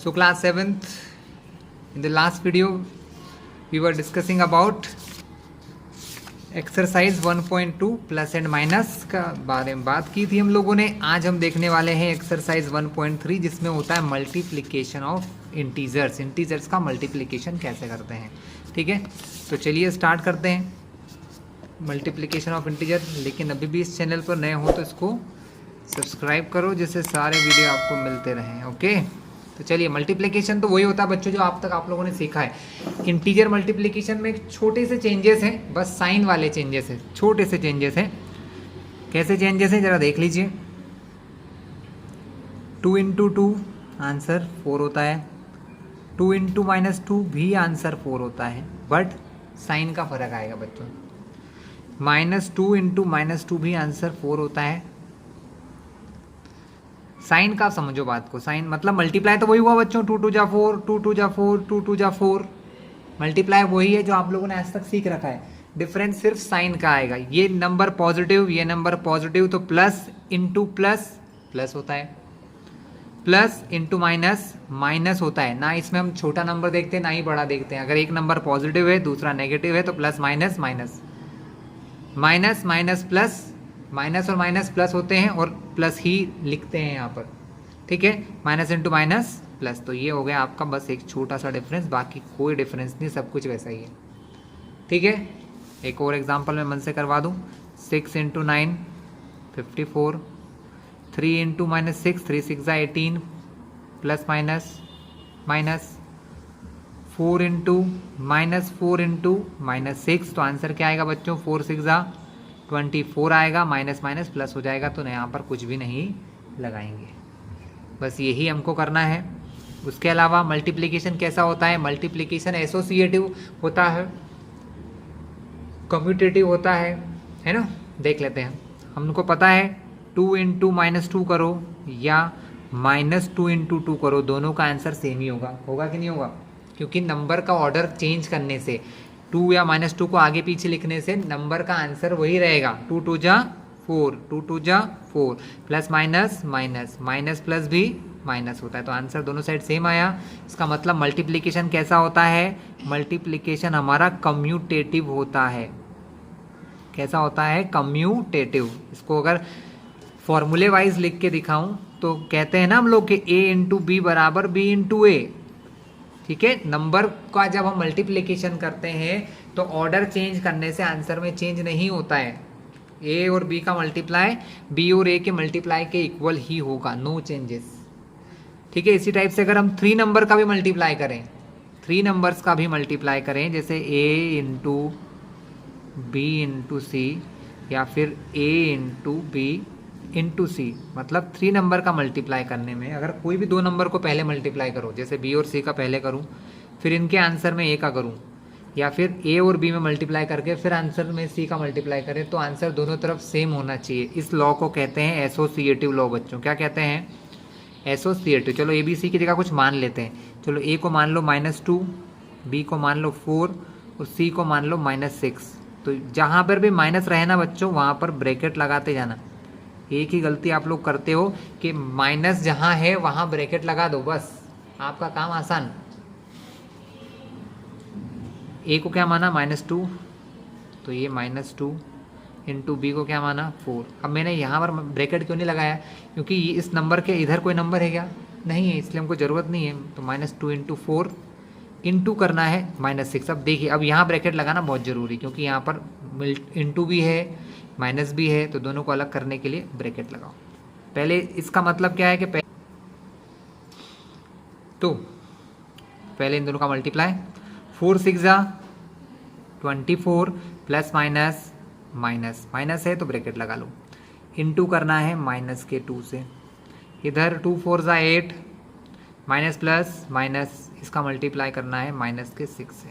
So class 7th, in the last video we were discussing about exercise 1.2 plus and minus का बारे में बात की थी हम लोगों ने। आज हम देखने वाले हैं एक्सरसाइज 1.3 जिसमें होता है मल्टीप्लिकेशन ऑफ इंटीजर्स। इंटीजर्स का मल्टीप्लिकेशन कैसे करते हैं, ठीक है। तो चलिए स्टार्ट करते हैं मल्टीप्लिकेशन ऑफ इंटीजर। लेकिन अभी भी इस चैनल पर नए हो तो इसको सब्सक्राइब करो जिससे सारे वीडियो आपको मिलते रहें, ओके। तो चलिए, मल्टीप्लिकेशन तो वही होता है बच्चों जो आप लोगों ने सीखा है। इंटीजर मल्टीप्लिकेशन में छोटे से चेंजेस हैं, बस साइन वाले चेंजेस हैं, छोटे से चेंजेस हैं। कैसे चेंजेस हैं जरा देख लीजिए। 2 × 2 आंसर 4 होता है, 2 × -2 भी आंसर 4 होता है, बट साइन का फर्क आएगा बच्चों। -2 × -2 भी आंसर 4 होता है। साइन का समझो बात को, साइन मतलब मल्टीप्लाई तो वही हुआ बच्चों, 2 × 2 = 4, 2 × 2 = 4, 2 × 2 = 4। मल्टीप्लाई वही है जो आप लोगों ने आज तक सीख रखा है, डिफरेंस सिर्फ साइन का आएगा। ये नंबर पॉजिटिव, ये नंबर पॉजिटिव, तो प्लस इंटू प्लस प्लस होता है, प्लस इंटू माइनस माइनस होता है। ना इसमें हम छोटा नंबर देखते हैं ना ही बड़ा देखते हैं। अगर एक नंबर पॉजिटिव है दूसरा नेगेटिव है तो plus minus minus, minus minus plus, minus और माइनस प्लस होते हैं और प्लस ही लिखते हैं यहाँ पर, ठीक है। माइनस इंटू माइनस प्लस, तो ये हो गया आपका बस एक छोटा सा डिफरेंस, बाकी कोई डिफरेंस नहीं, सब कुछ वैसा ही है, ठीक है। एक और एग्जांपल मैं मन से करवा दूँ। 6 × 9 54, 3 × -6 3 × 6 = 18, प्लस माइनस माइनस, 4 × -6, तो आंसर क्या आएगा बच्चों, 4 × 6 = 24 आएगा। माइनस माइनस प्लस हो जाएगा, तो यहाँ पर कुछ भी नहीं लगाएंगे, बस यही हमको करना है। उसके अलावा मल्टीप्लिकेशन कैसा होता है, मल्टीप्लिकेशन एसोसिएटिव होता है, कम्यूटेटिव होता है ना। देख लेते हैं, हमको पता है 2 × -2 करो या -2 × 2 करो, दोनों का आंसर सेम ही होगा, होगा कि नहीं होगा, क्योंकि नंबर का ऑर्डर चेंज करने से, 2 या -2 को आगे पीछे लिखने से नंबर का आंसर वही रहेगा। 2 × 2 = 4, 2 × 2 = 4, plus minus minus, minus plus भी माइनस होता है, तो आंसर दोनों साइड सेम आया। इसका मतलब मल्टीप्लिकेशन कैसा होता है, मल्टीप्लिकेशन हमारा कम्यूटेटिव होता है। कैसा होता है, कम्यूटेटिव। इसको अगर फॉर्मूले वाइज लिख के दिखाऊं तो कहते हैं ना हम लोग कि A × B = B × A, ठीक है। नंबर का जब हम मल्टीप्लिकेशन करते हैं तो ऑर्डर चेंज करने से आंसर में चेंज नहीं होता है। ए और बी का मल्टीप्लाई बी और ए के मल्टीप्लाई के इक्वल ही होगा, नो चेंजेस, ठीक है। इसी टाइप से अगर हम 3 नंबर का भी मल्टीप्लाई करें, 3 नंबर्स का भी मल्टीप्लाई करें, जैसे A × B × C या फिर A × B × C, मतलब 3 नंबर का मल्टीप्लाई करने में अगर कोई भी 2 नंबर को पहले मल्टीप्लाई करो, जैसे B और C का पहले करूं, फिर इनके आंसर में A का करूं, या फिर A और B में मल्टीप्लाई करके फिर आंसर में C का मल्टीप्लाई करें, तो आंसर दोनों तरफ सेम होना चाहिए। इस लॉ को कहते हैं एसोसिएटिव लॉ बच्चों। क्या कहते हैं, एसोसिएटिव। चलो ABC की जगह कुछ मान लेते हैं। चलो A को मान लो -2, B को मान लो 4 और C को मान लो -6। तो जहाँ पर भी माइनस रहे ना बच्चों, वहाँ पर ब्रैकेट लगाते जाना। एक ही गलती आप लोग करते हो कि माइनस जहाँ है वहाँ ब्रैकेट लगा दो, बस आपका काम आसान। ए को क्या माना, -2, तो ये -2 × B को क्या माना, 4। अब मैंने यहाँ पर ब्रैकेट क्यों नहीं लगाया, क्योंकि इस नंबर के इधर कोई नंबर है क्या, नहीं है, इसलिए हमको ज़रूरत नहीं है। तो -2 × 4 इंटू करना है -6। अब देखिए, अब यहाँ ब्रैकेट लगाना बहुत ज़रूरी, क्योंकि यहाँ पर इंटू भी है माइनस भी है, तो दोनों को अलग करने के लिए ब्रैकेट लगाओ। पहले इसका मतलब क्या है कि पहले इन दोनों का multiply, 4 × 6 = 24, plus minus minus, minus है तो ब्रैकेट लगा लो, इंटू करना है -2 से, इधर 2 × 4 = 8, माइनस प्लस माइनस, इसका मल्टीप्लाई करना है -6 से।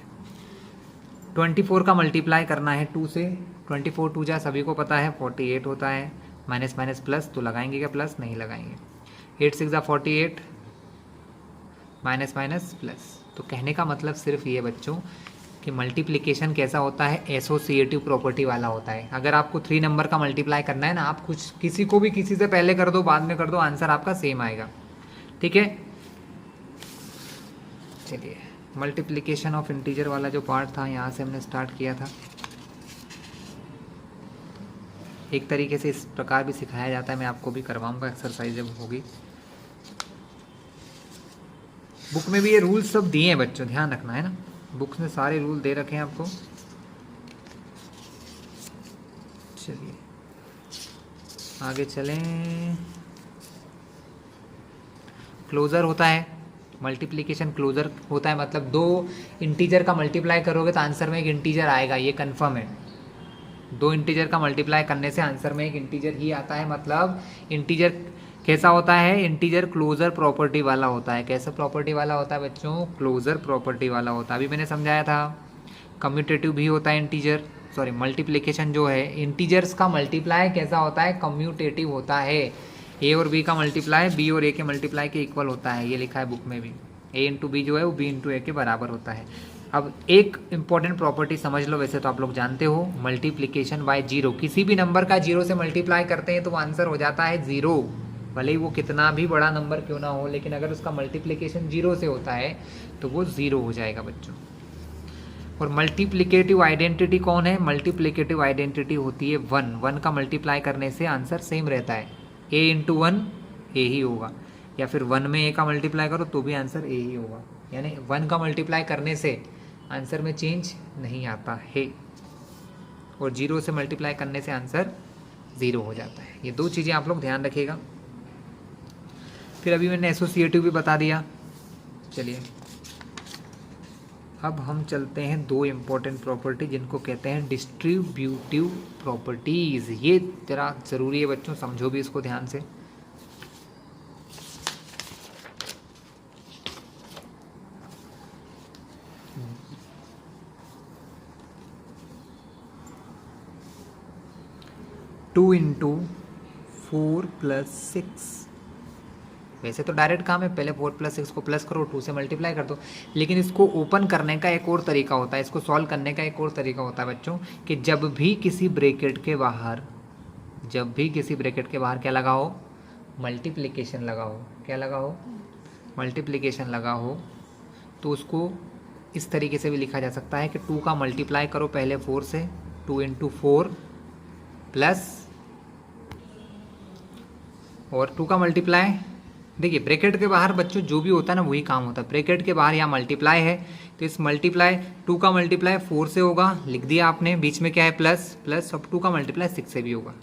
24 का मल्टीप्लाई करना है 2 से, 24 2 जा सभी को पता है 48 होता है, माइनस माइनस प्लस, तो लगाएंगे क्या, प्लस नहीं लगाएंगे। 8 × 6 = 48, माइनस माइनस प्लस। तो कहने का मतलब सिर्फ ये बच्चों कि मल्टीप्लिकेशन कैसा होता है, एसोसिएटिव प्रॉपर्टी वाला होता है। अगर आपको 3 नंबर का मल्टीप्लाई करना है ना, आप कुछ किसी को भी किसी से पहले कर दो बाद में कर दो, आंसर आपका सेम आएगा, ठीक है। चलिए मल्टीप्लिकेशन ऑफ इंटीजर वाला जो पार्ट था यहाँ से हमने स्टार्ट किया था। एक तरीके से इस प्रकार भी सिखाया जाता है, मैं आपको भी करवाऊंगा एक्सरसाइज जब होगी। बुक में भी ये रूल्स सब दिए हैं बच्चों, ध्यान रखना है ना, बुक्स में सारे रूल दे रखे हैं आपको। चलिए आगे चलें। क्लोजर होता है, मल्टीप्लिकेशन क्लोजर होता है, मतलब दो इंटीजर का मल्टीप्लाई करोगे तो आंसर में एक इंटीजर आएगा, ये कंफर्म है। दो इंटीजर का मल्टीप्लाई करने से आंसर में एक इंटीजर ही आता है, मतलब इंटीजर कैसा होता है, इंटीजर क्लोजर प्रॉपर्टी वाला होता है। कैसा प्रॉपर्टी वाला होता है बच्चों, क्लोजर प्रॉपर्टी वाला होता है। अभी मैंने समझाया था। कम्यूटेटिव भी होता है इंटीजर, सॉरी मल्टीप्लिकेशन जो है इंटीजर्स का मल्टीप्लाई कैसा होता है, कम्यूटेटिव होता है। ए और बी का मल्टीप्लाई बी और ए के मल्टीप्लाई के इक्वल होता है, ये लिखा है बुक में भी। ए इंटू बी जो है वो बी इंटू ए के बराबर होता है। अब एक इंपॉर्टेंट प्रॉपर्टी समझ लो, वैसे तो आप लोग जानते हो, मल्टीप्लिकेशन बाय जीरो। किसी भी नंबर का जीरो से मल्टीप्लाई करते हैं तो आंसर हो जाता है जीरो, भले ही वो कितना भी बड़ा नंबर क्यों ना हो, लेकिन अगर उसका मल्टीप्लिकेशन जीरो से होता है तो वो जीरो हो जाएगा बच्चों। और मल्टीप्लिकेटिव आइडेंटिटी कौन है, मल्टीप्लिकेटिव आइडेंटिटी होती है वन। वन का मल्टीप्लाई करने से आंसर सेम रहता है, ए इंटू वन ए ही होगा, या फिर वन में ए का मल्टीप्लाई करो तो भी आंसर ए ही होगा। यानी वन का मल्टीप्लाई करने से आंसर में चेंज नहीं आता है, और जीरो से मल्टीप्लाई करने से आंसर ज़ीरो हो जाता है। ये दो चीज़ें आप लोग ध्यान रखिएगा। फिर अभी मैंने एसोसिएटिव भी बता दिया। चलिए अब हम चलते हैं दो इम्पोर्टेंट प्रॉपर्टी जिनको कहते हैं डिस्ट्रीब्यूटिव प्रॉपर्टीज़। ये जरा ज़रूरी है बच्चों, समझो भी इसको ध्यान से। Two into four plus six, वैसे तो डायरेक्ट काम है, पहले 4 + 6 को प्लस करो, 2 से मल्टीप्लाई कर दो। लेकिन इसको ओपन करने का एक और तरीका होता है, इसको सॉल्व करने का एक और तरीका होता है बच्चों, कि जब भी किसी ब्रैकेट के बाहर क्या लगा हो, मल्टीप्लिकेशन लगा हो, क्या लगा हो, मल्टीप्लिकेशन लगा हो, तो उसको इस तरीके से भी लिखा जा सकता है कि 2 का मल्टीप्लाई करो पहले 4 से, 2 × 4 प्लस, और 2 का मल्टीप्लाई, देखिए ब्रैकेट के बाहर बच्चों जो भी होता है ना वही काम होता है। ब्रैकेट के बाहर यहाँ मल्टीप्लाई है तो इस मल्टीप्लाई 2 का मल्टीप्लाई 4 से होगा, लिख दिया आपने, बीच में क्या है प्लस प्लस, अब 2 का मल्टीप्लाई 6 से भी होगा।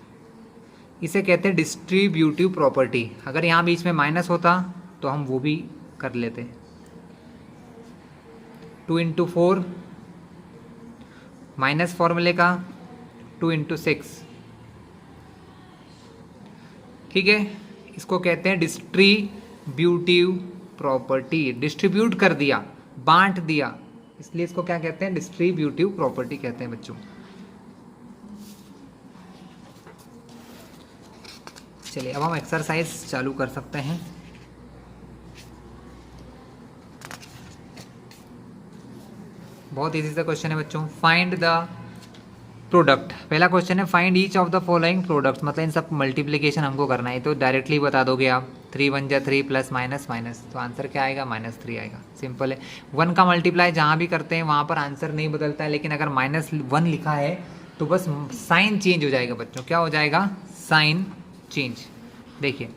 इसे कहते हैं डिस्ट्रीब्यूटिव प्रॉपर्टी। अगर यहाँ बीच में माइनस होता तो हम वो भी कर लेते। 2 × 4 माइनस फॉर्मूले का 2 × 6, ठीक है, इसको कहते हैं डिस्ट्रीब्यूटिव प्रॉपर्टी। डिस्ट्रीब्यूट कर दिया, बांट दिया, इसलिए इसको क्या कहते हैं, डिस्ट्रीब्यूटिव प्रॉपर्टी कहते हैं बच्चों। चलिए अब हम एक्सरसाइज चालू कर सकते हैं। बहुत इजी सा क्वेश्चन है बच्चों। फाइंड द प्रोडक्ट, पहला क्वेश्चन है find each of the following products, मतलब इन सब मल्टीप्लिकेशन हमको करना है, तो डायरेक्टली बता दोगे आप। 3 × 1 = 3 प्लस माइनस माइनस, तो आंसर क्या आएगा, -3 आएगा। सिंपल है। 1 का मल्टीप्लाई जहाँ भी करते हैं वहाँ पर आंसर नहीं बदलता है, लेकिन अगर -1 लिखा है तो बस साइन चेंज हो जाएगा बच्चों। क्या हो जाएगा, साइन चेंज। देखिए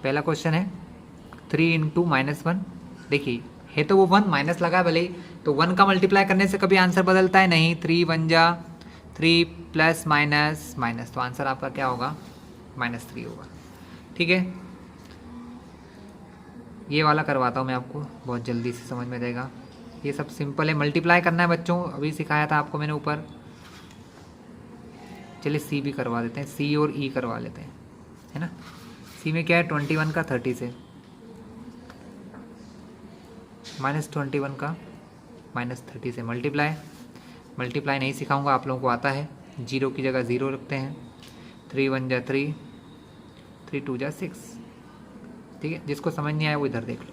पहला क्वेश्चन है 3 × -1, देखिए है तो वो 1, माइनस लगा है भले ही, तो 1 का मल्टीप्लाई करने से कभी आंसर बदलता है नहीं। 3 × 1 = 3 प्लस माइनस माइनस, तो आंसर आपका क्या होगा, -3 होगा। ठीक है, ये वाला करवाता हूँ मैं आपको, बहुत जल्दी से समझ में जाएगा। ये सब सिंपल है, मल्टीप्लाई करना है बच्चों, अभी सिखाया था आपको मैंने ऊपर। चलिए सी भी करवा देते हैं, सी और ई करवा लेते हैं, है ना। सी में क्या है, 21 का 30 से, -21 का -30 से मल्टीप्लाई नहीं सिखाऊंगा, आप लोगों को आता है। 0 की जगह 0 रखते हैं। 3 × 1 = 3, 3 × 2 = 6। ठीक है, जिसको समझ नहीं आया वो इधर देख लो।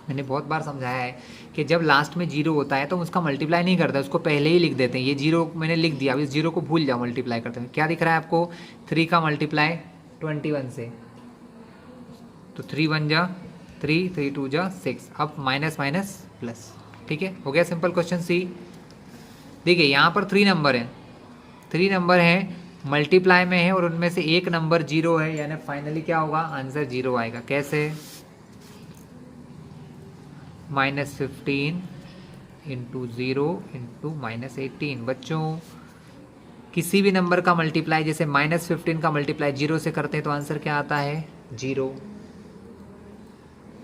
मैंने बहुत बार समझाया है कि जब लास्ट में 0 होता है तो उसका मल्टीप्लाई नहीं करता, उसको पहले ही लिख देते हैं। ये 0 मैंने लिख दिया, अब इस 0 को भूल जाओ मल्टीप्लाई करते हैं। क्या दिख रहा है आपको, 3 का मल्टीप्लाई 21 से, तो 3 1 जा 3, 3 2 जा 6, अब माइनस माइनस प्लस। ठीक है, हो गया सिंपल क्वेश्चन सी। देखिए यहाँ पर 3 नंबर हैं, 3 नंबर हैं मल्टीप्लाई में है और उनमें से एक नंबर 0 है, यानी फाइनली क्या होगा, आंसर 0 आएगा। कैसे, -15 इंटू 0 इंटू -18। बच्चों किसी भी नंबर का मल्टीप्लाई, जैसे -15 का मल्टीप्लाई 0 से करते हैं तो आंसर क्या आता है, 0।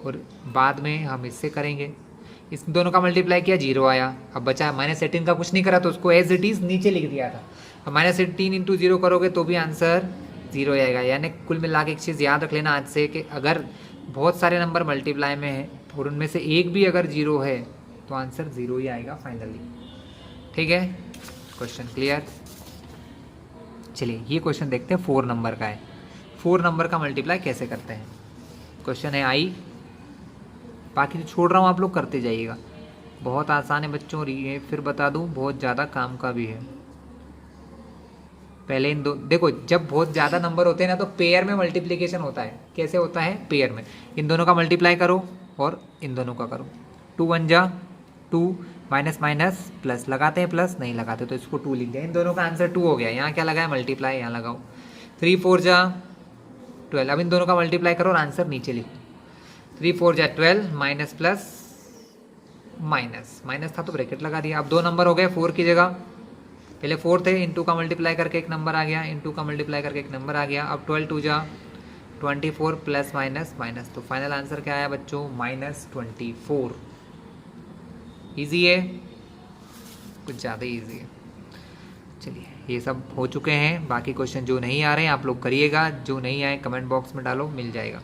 और बाद में हम इससे करेंगे, इस दोनों का मल्टीप्लाई किया 0 आया। अब बचा -18 का कुछ नहीं करा तो उसको एज इट इज़ नीचे लिख दिया था। अब -18 इंटू 0 करोगे तो भी आंसर 0 आएगा। यानी कुल मिला के एक चीज़ याद रख लेना आज से कि अगर बहुत सारे नंबर मल्टीप्लाई में है और उनमें से एक भी अगर 0 है तो आंसर 0 ही आएगा फाइनली। ठीक है, क्वेश्चन क्लियर। चलिए ये क्वेश्चन देखते हैं, 4 नंबर का है। 4 नंबर का मल्टीप्लाई कैसे करते हैं, क्वेश्चन है आई। बाकी तो छोड़ रहा हूँ, आप लोग करते जाइएगा, बहुत आसान है बच्चों। ये फिर बता दूँ बहुत ज़्यादा काम का भी है। पहले इन दो देखो, जब बहुत ज़्यादा नंबर होते हैं ना तो पेयर में मल्टीप्लिकेशन होता है। कैसे होता है, पेयर में इन दोनों का मल्टीप्लाई करो और इन दोनों का करो। 2 1 जा 2, माइनस माइनस प्लस, लगाते हैं प्लस, नहीं लगाते तो इसको 2 लिख दिया। इन दोनों का आंसर 2 हो गया। यहाँ क्या लगाया, मल्टीप्लाई, यहाँ लगाओ। 3 4 जा 12, अब इन दोनों का मल्टीप्लाई करो और आंसर नीचे लिखो। 3 4 जा 12, माइनस प्लस माइनस, माइनस था तो ब्रैकेट लगा दिया। अब 2 नंबर हो गए 4 की जगह, पहले 4 थे, इंटू का मल्टीप्लाई करके एक नंबर आ गया, इंटू का मल्टीप्लाई करके एक नंबर आ गया। अब 12 2 जा 24, प्लस माइनस माइनस, तो फाइनल आंसर क्या आया बच्चों, -24। ईजी है, कुछ ज़्यादा ईजी है। चलिए ये सब हो चुके हैं। बाकी क्वेश्चन जो नहीं आ रहे हैं आप लोग करिएगा, जो नहीं आए कमेंट बॉक्स में डालो, मिल जाएगा।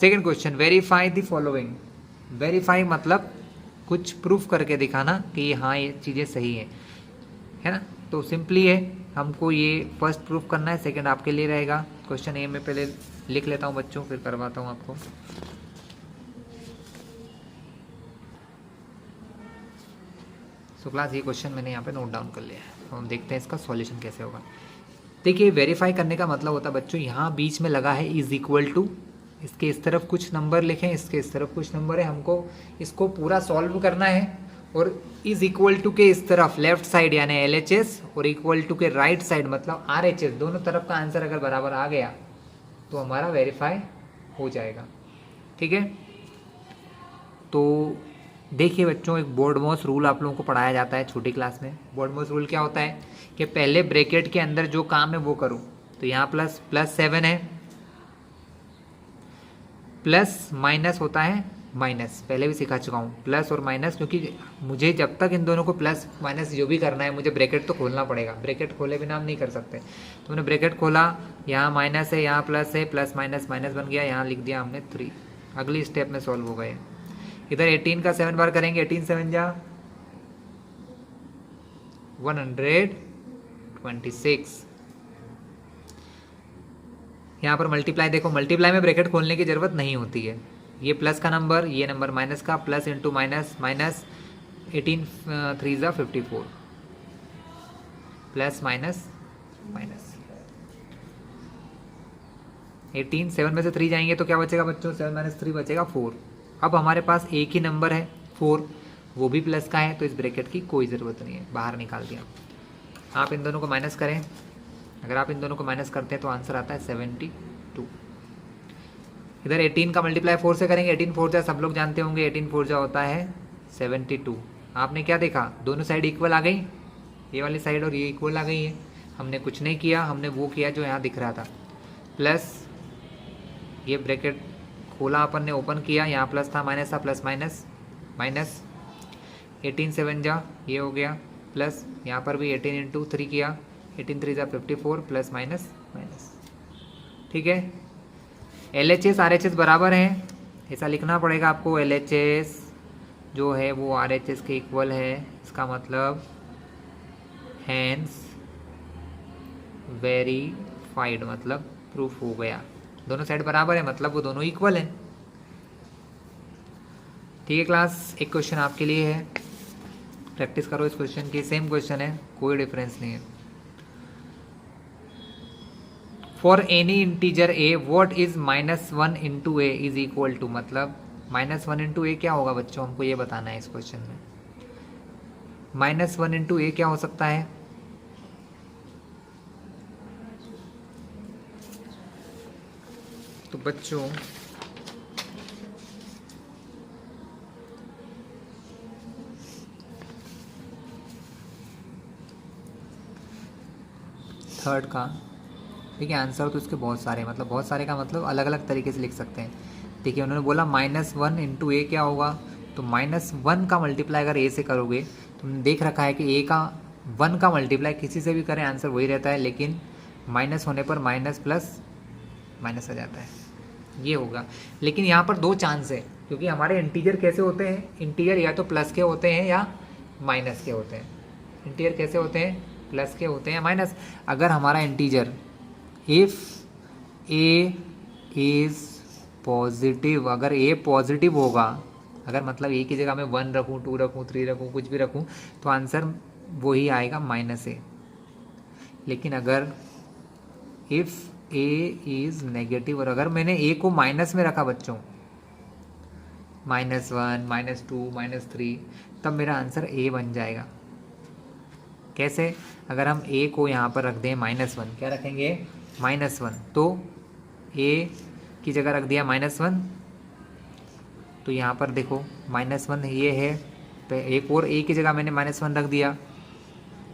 Second question, verify the following. Verify मतलब कुछ प्रूफ करके दिखाना कि हाँ ये चीज़ें सही हैं, है ना। तो सिंपली है, हमको ये फर्स्ट प्रूफ करना है, सेकंड आपके लिए रहेगा। क्वेश्चन ए में पहले लिख लेता हूँ बच्चों, फिर करवाता हूँ आपको। सो क्लास ये क्वेश्चन मैंने यहाँ पे नोट डाउन कर लिया है, तो हम देखते हैं इसका सॉल्यूशन कैसे होगा। देखिए वेरीफाई करने का मतलब होता है बच्चों, यहाँ बीच में लगा है इज इक्वल टू, इसके इस तरफ कुछ नंबर लिखें, इसके इस तरफ कुछ नंबर है, हमको इसको पूरा सॉल्व करना है। और इज इक्वल टू के इस तरफ लेफ्ट साइड यानी LHS और इक्वल टू के राइट साइड मतलब RHS, दोनों तरफ का आंसर अगर बराबर आ गया तो हमारा वेरीफाई हो जाएगा। ठीक है, तो देखिए बच्चों, एक बोर्डमॉस रूल आप लोगों को पढ़ाया जाता है छोटी क्लास में। बोर्डमॉस रूल क्या होता है कि पहले ब्रैकेट के अंदर जो काम है वो करो। तो यहाँ +7 है, प्लस माइनस होता है माइनस, पहले भी सिखा चुका हूँ प्लस और माइनस, क्योंकि मुझे जब तक इन दोनों को प्लस माइनस जो भी करना है मुझे ब्रैकेट तो खोलना पड़ेगा, ब्रैकेट खोले बिना हम नहीं कर सकते। तो मैंने ब्रैकेट खोला, यहाँ माइनस है, यहाँ प्लस है, प्लस माइनस माइनस बन गया, यहाँ लिख दिया हमने 3। अगली स्टेप में सॉल्व हो गए। इधर 18 का 7 बार करेंगे, 18 7 जा 126। यहाँ पर मल्टीप्लाई देखो, मल्टीप्लाई में ब्रैकेट खोलने की ज़रूरत नहीं होती है। ये प्लस का नंबर, ये नंबर माइनस का, प्लस इंटू माइनस माइनस, 18 3 जा 54, प्लस माइनस माइनस 18, 7 में से 3 जाएंगे तो क्या बचेगा बच्चों, 7 - 3 बचेगा 4। अब हमारे पास एक ही नंबर है 4, वो भी प्लस का है, तो इस ब्रैकेट की कोई ज़रूरत नहीं है, बाहर निकाल दिया। आप इन दोनों को माइनस करें, अगर आप इन दोनों को माइनस करते हैं तो आंसर आता है 72। इधर 18 का मल्टीप्लाई 4 से करेंगे, 18 4 जा सब लोग जानते होंगे, 18 4 जा होता है 72। आपने क्या देखा, दोनों साइड इक्वल आ गई, ये वाली साइड और ये इक्वल आ गई है। हमने कुछ नहीं किया, हमने वो किया जो यहाँ दिख रहा था, प्लस ये ब्रैकेट खोला अपन ने, ओपन किया, यहाँ प्लस था माइनस था, प्लस माइनस माइनस, 18 7 जा ये हो गया, प्लस यहाँ पर भी 18 इंटू 3 किया, 18 3 जा 54, प्लस माइनस माइनस। ठीक है, LHS RHS बराबर हैं, ऐसा लिखना पड़ेगा आपको। LHS जो है वो RHS के इक्वल है, इसका मतलब हैंस वेरीफाइड, मतलब प्रूफ हो गया। दोनों साइड बराबर है मतलब वो दोनों इक्वल हैं। ठीक है क्लास, एक क्वेश्चन आपके लिए है, प्रैक्टिस करो इस क्वेश्चन की, सेम क्वेश्चन है, कोई डिफरेंस नहीं है। For any integer A what is -1 into A is equal to, मतलब -1 इंटू ए क्या होगा बच्चों, हमको ये बताना है इस क्वेश्चन में। -1 इंटू ए क्या हो सकता है, तो बच्चों थर्ड का, ठीक है, आंसर तो इसके बहुत सारे, मतलब बहुत सारे का मतलब अलग अलग तरीके से लिख सकते हैं। देखिए उन्होंने बोला -1 इंटू ए क्या होगा, तो -1 का मल्टीप्लाई अगर ए से करोगे, तुमने देख रखा है कि ए का 1 का मल्टीप्लाई किसी से भी करें आंसर वही रहता है, लेकिन माइनस होने पर माइनस प्लस माइनस आ जाता है, ये होगा। लेकिन यहाँ पर दो चांस है, क्योंकि हमारे इंटीजर कैसे होते हैं, इंटीजर या तो प्लस के होते हैं या माइनस के होते हैं। इंटीजर कैसे होते हैं, प्लस के होते हैं माइनस। अगर हमारा integer if A is positive, अगर ए पॉजिटिव होगा, अगर मतलब ए की जगह मैं 1 रखूँ, 2 रखूँ, 3 रखूँ, कुछ भी रखूँ, तो आंसर वही आएगा -a। लेकिन अगर इफ़ ए इज़ नेगेटिव, और अगर मैंने ए को माइनस में रखा बच्चों, -1, -2, -3, तब मेरा आंसर ए बन जाएगा। कैसे, अगर हम a को यहाँ पर रख दें -1, क्या रखेंगे -1, तो a की जगह रख दिया -1, तो यहाँ पर देखो -1 ये है, एक और a की जगह मैंने -1 रख दिया,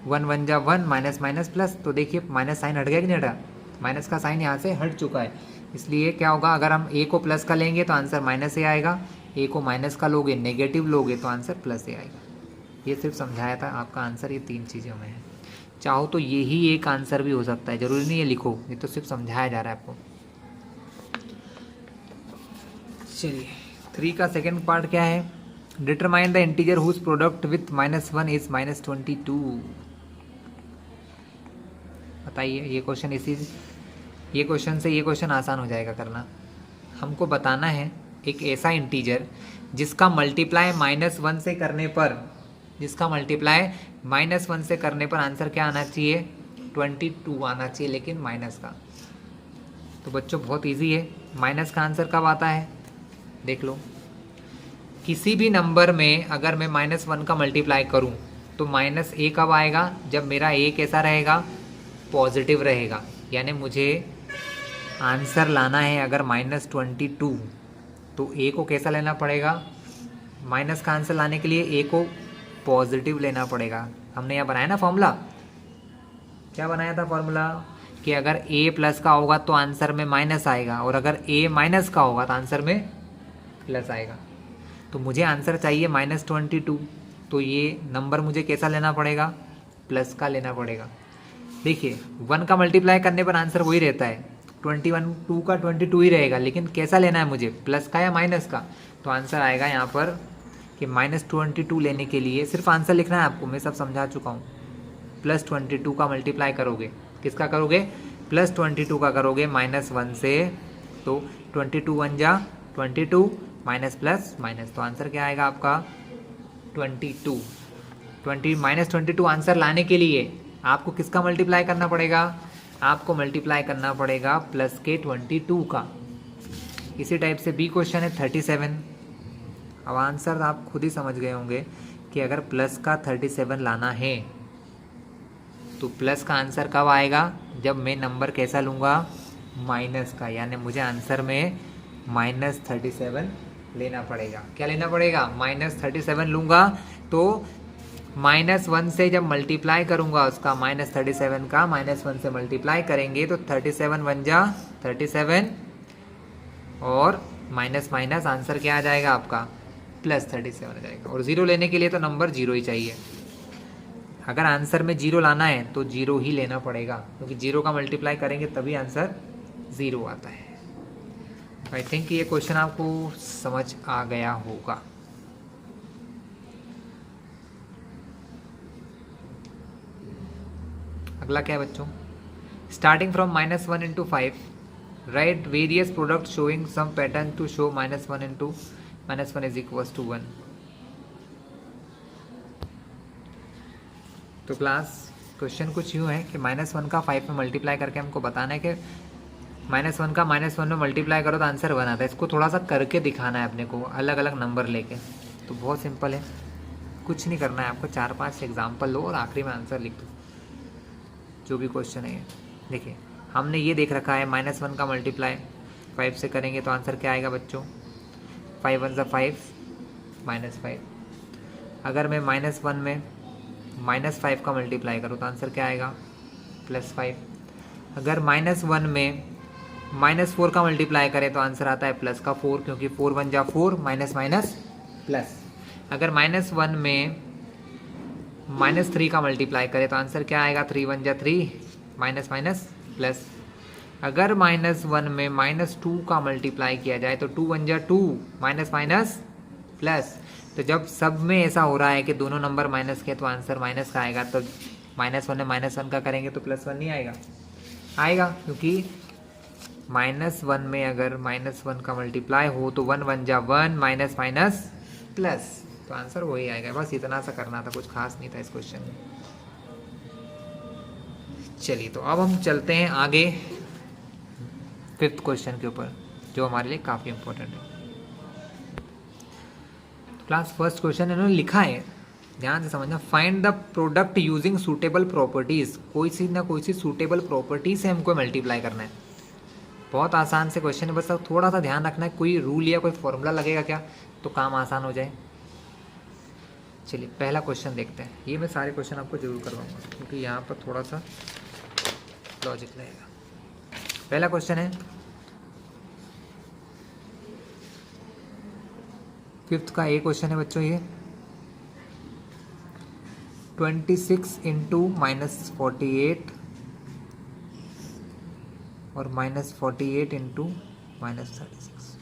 1 1 जा 1, माइनस माइनस प्लस, तो देखिए माइनस साइन हट गया कि नहीं हटा, माइनस का साइन यहाँ से हट चुका है। इसलिए क्या होगा, अगर हम a को प्लस का लेंगे तो आंसर -a आएगा, a को माइनस का लोगे, नेगेटिव लोगे, तो आंसर +a आएगा। ये सिर्फ समझाया था, आपका आंसर ये 3 चीज़ों में है। चाहो तो यही एक आंसर भी हो सकता है, जरूरी नहीं है लिखो, ये तो सिर्फ समझाया जा रहा है आपको। चलिए 3 का सेकेंड पार्ट क्या है, determine the integer whose product with -1 is -22। बताइए, ये क्वेश्चन से ये क्वेश्चन आसान हो जाएगा करना। हमको बताना है एक ऐसा इंटीजर जिसका मल्टीप्लाई -1 से करने पर, आंसर क्या आना चाहिए, 22 आना चाहिए, लेकिन माइनस का। तो बच्चों बहुत इजी है, माइनस का आंसर कब आता है, देख लो। किसी भी नंबर में अगर मैं -1 का मल्टीप्लाई करूं तो -a कब आएगा, जब मेरा a कैसा रहेगा, पॉजिटिव रहेगा। यानी मुझे आंसर लाना है अगर -22, तो a को कैसा लेना पड़ेगा, माइनस का आंसर लाने के लिए a को पॉजिटिव लेना पड़ेगा। हमने यहाँ बनाया ना फॉर्मूला, क्या बनाया था फॉर्मूला, कि अगर a प्लस का होगा तो आंसर में माइनस आएगा, और अगर a माइनस का होगा तो आंसर में प्लस आएगा। तो मुझे आंसर चाहिए -22, तो ये नंबर मुझे कैसा लेना पड़ेगा, प्लस का लेना पड़ेगा। देखिए 1 का मल्टीप्लाई करने पर आंसर वही रहता है, 2 का 22 ही रहेगा, लेकिन कैसा लेना है मुझे, प्लस का या माइनस का। तो आंसर आएगा यहाँ पर कि -22 लेने के लिए सिर्फ आंसर लिखना है आपको, मैं सब समझा चुका हूँ। +22 का मल्टीप्लाई करोगे, किसका करोगे, +22 का करोगे -1 से, तो 22 1 जा 22, माइनस प्लस माइनस, तो आंसर क्या आएगा आपका 22। -22 आंसर लाने के लिए आपको किसका मल्टीप्लाई करना पड़ेगा, आपको मल्टीप्लाई करना पड़ेगा प्लस के 22 का। इसी टाइप से बी क्वेश्चन है 37। अब आंसर आप खुद ही समझ गए होंगे कि अगर प्लस का 37 लाना है तो प्लस का आंसर कब आएगा, जब मैं नंबर कैसा लूँगा, माइनस का। यानी मुझे आंसर में -37 लेना पड़ेगा। क्या लेना पड़ेगा, -37 लूँगा, तो -1 से जब मल्टीप्लाई करूँगा उसका, -37 का -1 से मल्टीप्लाई करेंगे तो 37 1 जा 37, और माइनस माइनस आंसर क्या आ जाएगा आपका, +37 आ जाएगा। और 0 लेने के लिए तो नंबर 0 ही चाहिए। अगर आंसर में 0 लाना है तो 0 ही लेना पड़ेगा, क्योंकि 0 का मल्टीप्लाई करेंगे तभी आंसर 0 आता है। आई थिंक ये क्वेश्चन आपको समझ आ गया होगा। अगला क्या है बच्चों, starting from -1 into 5 right various product showing some pattern to show -1 into -1 is equals to 1। तो क्लास क्वेश्चन कुछ यूँ है कि -1 का 5 में मल्टीप्लाई करके हमको बताना है कि -1 का -1 में मल्टीप्लाई करो तो आंसर 1 आता है। इसको थोड़ा सा करके दिखाना है अपने को, अलग अलग नंबर लेके। तो बहुत सिंपल है, कुछ नहीं करना है आपको, 4-5 एग्जाम्पल लो और आखिरी में आंसर लिख दो, जो भी क्वेश्चन है ये। देखिए हमने ये देख रखा है, -1 का मल्टीप्लाई 5 से करेंगे तो आंसर क्या आएगा बच्चों, 5 1 ज़ा 5 -5। अगर मैं -1 में -5 का मल्टीप्लाई करूँ तो आंसर क्या आएगा, +5। अगर -1 में -4 का मल्टीप्लाई करें तो आंसर आता है प्लस का 4, क्योंकि 4 1 जा 4, माइनस माइनस प्लस। अगर -1 में -3 का मल्टीप्लाई करें तो आंसर क्या आएगा, 3 1 जा 3, माइनस माइनस प्लस। अगर -1 में -2 का मल्टीप्लाई किया जाए तो 2 1 जा 2, माइनस माइनस प्लस। तो जब सब में ऐसा हो रहा है कि दोनों नंबर माइनस के, तो आंसर माइनस का आएगा। तो -1 में -1 का करेंगे तो +1 नहीं आएगा, आएगा, क्योंकि -1 में अगर -1 का मल्टीप्लाई हो तो 1 1 जा 1, माइनस माइनस प्लस, तो आंसर वही आएगा। बस इतना सा करना था, कुछ खास नहीं था इस क्वेश्चन में। चलिए तो अब हम चलते हैं आगे 5th क्वेश्चन के ऊपर, जो हमारे लिए काफ़ी इंपॉर्टेंट है। क्लास फर्स्ट क्वेश्चन इन्होंने लिखा है, ध्यान से समझना। Find the product using suitable properties. कोई सी ना कोई सी सूटेबल प्रॉपर्टी से हमको मल्टीप्लाई करना है। बहुत आसान से क्वेश्चन है, बस अब थोड़ा सा ध्यान रखना है, कोई रूल या कोई फॉर्मूला लगेगा क्या तो काम आसान हो जाए। चलिए पहला क्वेश्चन देखते हैं। ये मैं सारे क्वेश्चन आपको जरूर करवाऊंगा, क्योंकि यहाँ पर थोड़ा सा लॉजिक लगेगा। पहला क्वेश्चन है 5th का एक क्वेश्चन है बच्चों, ये 26 इंटू -48 और -48 इंटू -36।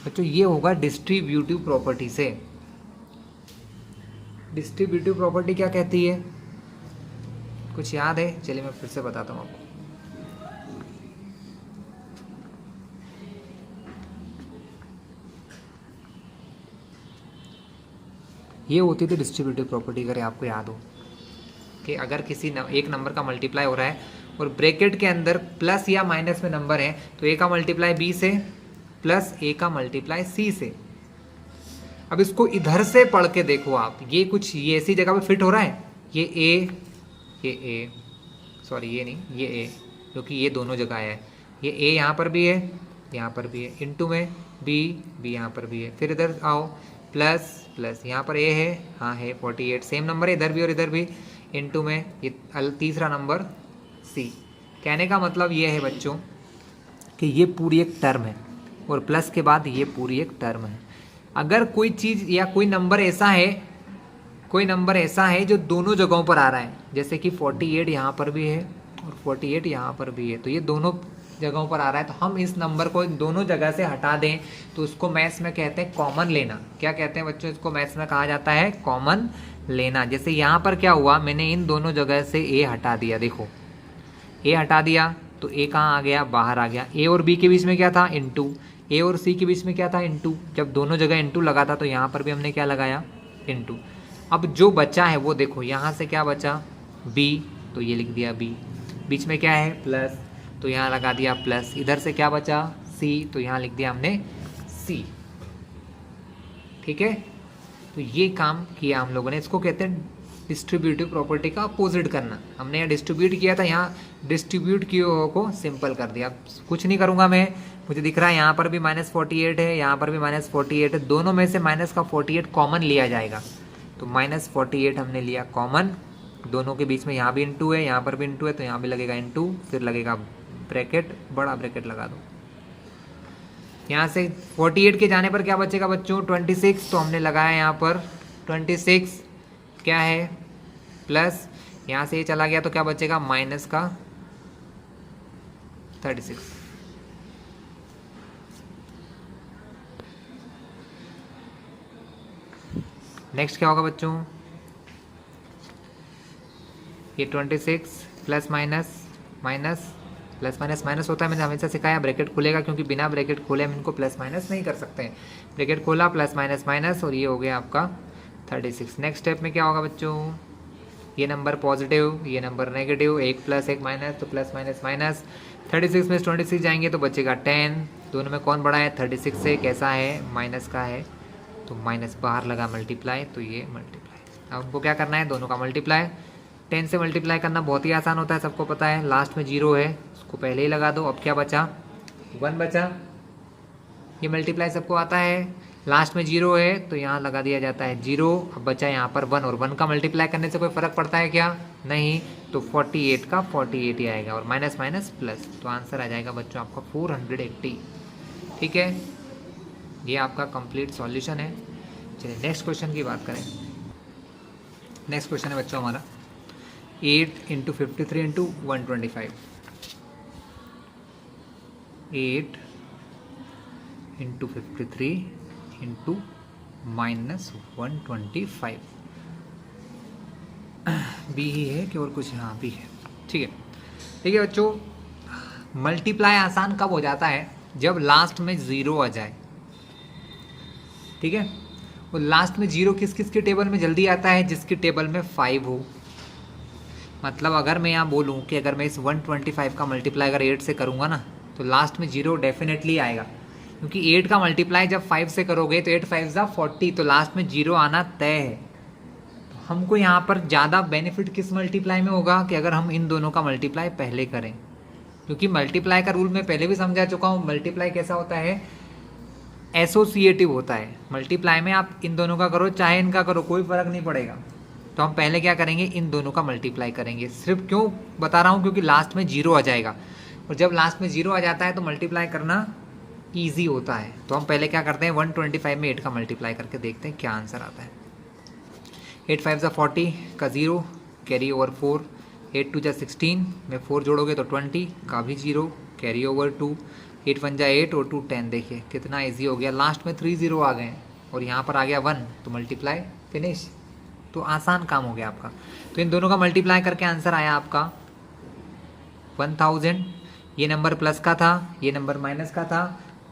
बच्चों ये होगा डिस्ट्रीब्यूटिव प्रॉपर्टी से। डिस्ट्रीब्यूटिव प्रॉपर्टी क्या कहती है, कुछ याद है? चलिए मैं फिर से बताता हूँ आपको। ये होती थी डिस्ट्रीब्यूटिव प्रॉपर्टी, अगर आपको याद हो कि अगर किसी एक नंबर का मल्टीप्लाई हो रहा है और ब्रैकेट के अंदर प्लस या माइनस में नंबर है, तो ए का मल्टीप्लाई बी से प्लस ए का मल्टीप्लाई सी से। अब इसको इधर से पढ़ के देखो आप, ये कुछ ये ऐसी जगह पे फिट हो रहा है, ये ए सॉरी ये नहीं, ये ए, क्योंकि ये दोनों जगह है। ये ए यहाँ पर भी है, यहाँ पर भी है, इनटू में बी यहाँ पर भी है। फिर इधर आओ, प्लस प्लस, यहाँ पर ए है, हाँ है 48, सेम नंबर है इधर भी और इधर भी, इनटू में ये तीसरा नंबर सी। कहने का मतलब ये है बच्चों कि ये पूरी एक टर्म है और प्लस के बाद ये पूरी एक टर्म है। अगर कोई चीज़ या कोई नंबर ऐसा है जो दोनों जगहों पर आ रहा है, जैसे कि 48 यहाँ पर भी है और 48 यहाँ पर भी है, तो ये दोनों जगहों पर आ रहा है, तो हम इस नंबर को दोनों जगह से हटा दें तो उसको मैथ्स में कहते हैं कॉमन लेना। क्या कहते हैं बच्चों, इसको मैथ्स में कहा जाता है कॉमन लेना। जैसे यहाँ पर क्या हुआ, मैंने इन दोनों जगह से ए हटा दिया, देखो ए हटा दिया तो ए कहाँ आ गया, बाहर आ गया। ए और बी के बीच में क्या था, इनटू। ए और सी के बीच में क्या था, इनटू। जब दोनों जगह इनटू लगा था तो यहाँ पर भी हमने क्या लगाया, इनटू। अब जो बचा है वो देखो, यहाँ से क्या बचा, बी, तो ये लिख दिया बी। बीच में क्या है, प्लस, तो यहाँ लगा दिया प्लस। इधर से क्या बचा, सी, तो यहाँ लिख दिया हमने सी। ठीक है, तो ये काम किया हम लोगों ने। इसको कहते हैं डिस्ट्रीब्यूटिव प्रॉपर्टी का अपोजिट करना। हमने यहाँ डिस्ट्रीब्यूट किया था, यहाँ डिस्ट्रीब्यूट किए को सिंपल कर दिया। कुछ नहीं करूँगा मैं, मुझे दिख रहा है यहाँ पर भी -48 है, यहाँ पर भी -48 है, दोनों में से माइनस का 48 कॉमन लिया जाएगा। तो -48 हमने लिया कॉमन, दोनों के बीच में यहाँ भी इनटू है, यहाँ पर भी इनटू है, तो यहाँ भी लगेगा इनटू, फिर लगेगा ब्रैकेट, बड़ा ब्रैकेट लगा दो। यहाँ से 48 के जाने पर क्या बचेगा बच्चों, 26, तो हमने लगाया यहाँ पर 26 क्या है, प्लस, यहाँ से ये चला गया तो क्या बचेगा, माइनस का 36। नेक्स्ट क्या होगा बच्चों, ये 26 plus minus minus plus minus minus होता है, मैंने हमेशा सिखाया ब्रैकेट खुलेगा, क्योंकि बिना ब्रैकेट खोले हम इनको प्लस माइनस नहीं कर सकते हैं। ब्रैकेट खोला, प्लस माइनस माइनस, और ये हो गया आपका 36। नेक्स्ट स्टेप में क्या होगा बच्चों, ये नंबर पॉजिटिव, ये नंबर नेगेटिव, एक प्लस एक माइनस, तो प्लस माइनस माइनस, 36 में 26 जाएंगे तो बचेगा 10, दोनों में कौन बड़ा है 36 से, कैसा है माइनस का है, तो माइनस बाहर लगा मल्टीप्लाई, तो ये मल्टीप्लाई। अब हमको क्या करना है, दोनों का मल्टीप्लाई। 10 से मल्टीप्लाई करना बहुत ही आसान होता है, सबको पता है। लास्ट में 0 है, उसको पहले ही लगा दो। अब क्या बचा, 1 बचा। ये मल्टीप्लाई सबको आता है। लास्ट में 0 है तो यहाँ लगा दिया जाता है 0। अब बचा यहाँ पर 1, और 1 का मल्टीप्लाई करने से कोई फ़र्क पड़ता है क्या, नहीं। तो 48 का 48 ही आएगा, और माइनस माइनस प्लस, तो आंसर आ जाएगा बच्चों आपका 480। ठीक है, ये आपका कंप्लीट सॉल्यूशन है। चलिए नेक्स्ट क्वेश्चन की बात करें। नेक्स्ट क्वेश्चन है बच्चों हमारा 8 × 53 × 125। 8 × 53 × -125। बी ही है कि और कुछ, हाँ बी है। ठीक है, ठीक है बच्चों, मल्टीप्लाई आसान कब हो जाता है, जब लास्ट में 0 आ जाए। ठीक है, वो लास्ट में 0 किस किस के टेबल में जल्दी आता है, जिसके टेबल में 5 हो। मतलब अगर मैं यहाँ बोलूँ कि अगर मैं इस 125 का मल्टीप्लाई अगर 8 से करूँगा ना, तो लास्ट में 0 डेफिनेटली आएगा, क्योंकि 8 का मल्टीप्लाई जब 5 से करोगे तो 8 5 ज़ा 40, तो लास्ट में 0 आना तय है। तो हमको यहाँ पर ज़्यादा बेनिफिट किस मल्टीप्लाई में होगा, कि अगर हम इन दोनों का मल्टीप्लाई पहले करें, क्योंकि मल्टीप्लाई का रूल मैं पहले भी समझा चुका हूँ। मल्टीप्लाई कैसा होता है, एसोसिएटिव होता है। मल्टीप्लाई में आप इन दोनों का करो चाहे इनका करो, कोई फ़र्क नहीं पड़ेगा। तो हम पहले क्या करेंगे, इन दोनों का मल्टीप्लाई करेंगे। सिर्फ क्यों बता रहा हूँ, क्योंकि लास्ट में 0 आ जाएगा, और जब लास्ट में 0 आ जाता है तो मल्टीप्लाई करना ईजी होता है। तो हम पहले क्या करते हैं, 125 में 8 का मल्टीप्लाई करके देखते हैं क्या आंसर आता है। 8 5 ज़ा 40 का 0, कैरी ओवर 4। 8 2 ज़ा 16 में 4 जोड़ोगे तो 20 का भी 0, कैरी ओवर 2। 8 1 ज़ा 8 और 2 10। देखिए कितना ईजी हो गया, लास्ट में 3 0 आ गए और यहाँ पर आ गया 1, तो मल्टीप्लाई फिनिश। तो आसान काम हो गया आपका। तो इन दोनों का मल्टीप्लाई करके आंसर आया आपका 1000। ये नंबर प्लस का था, ये नंबर माइनस का था।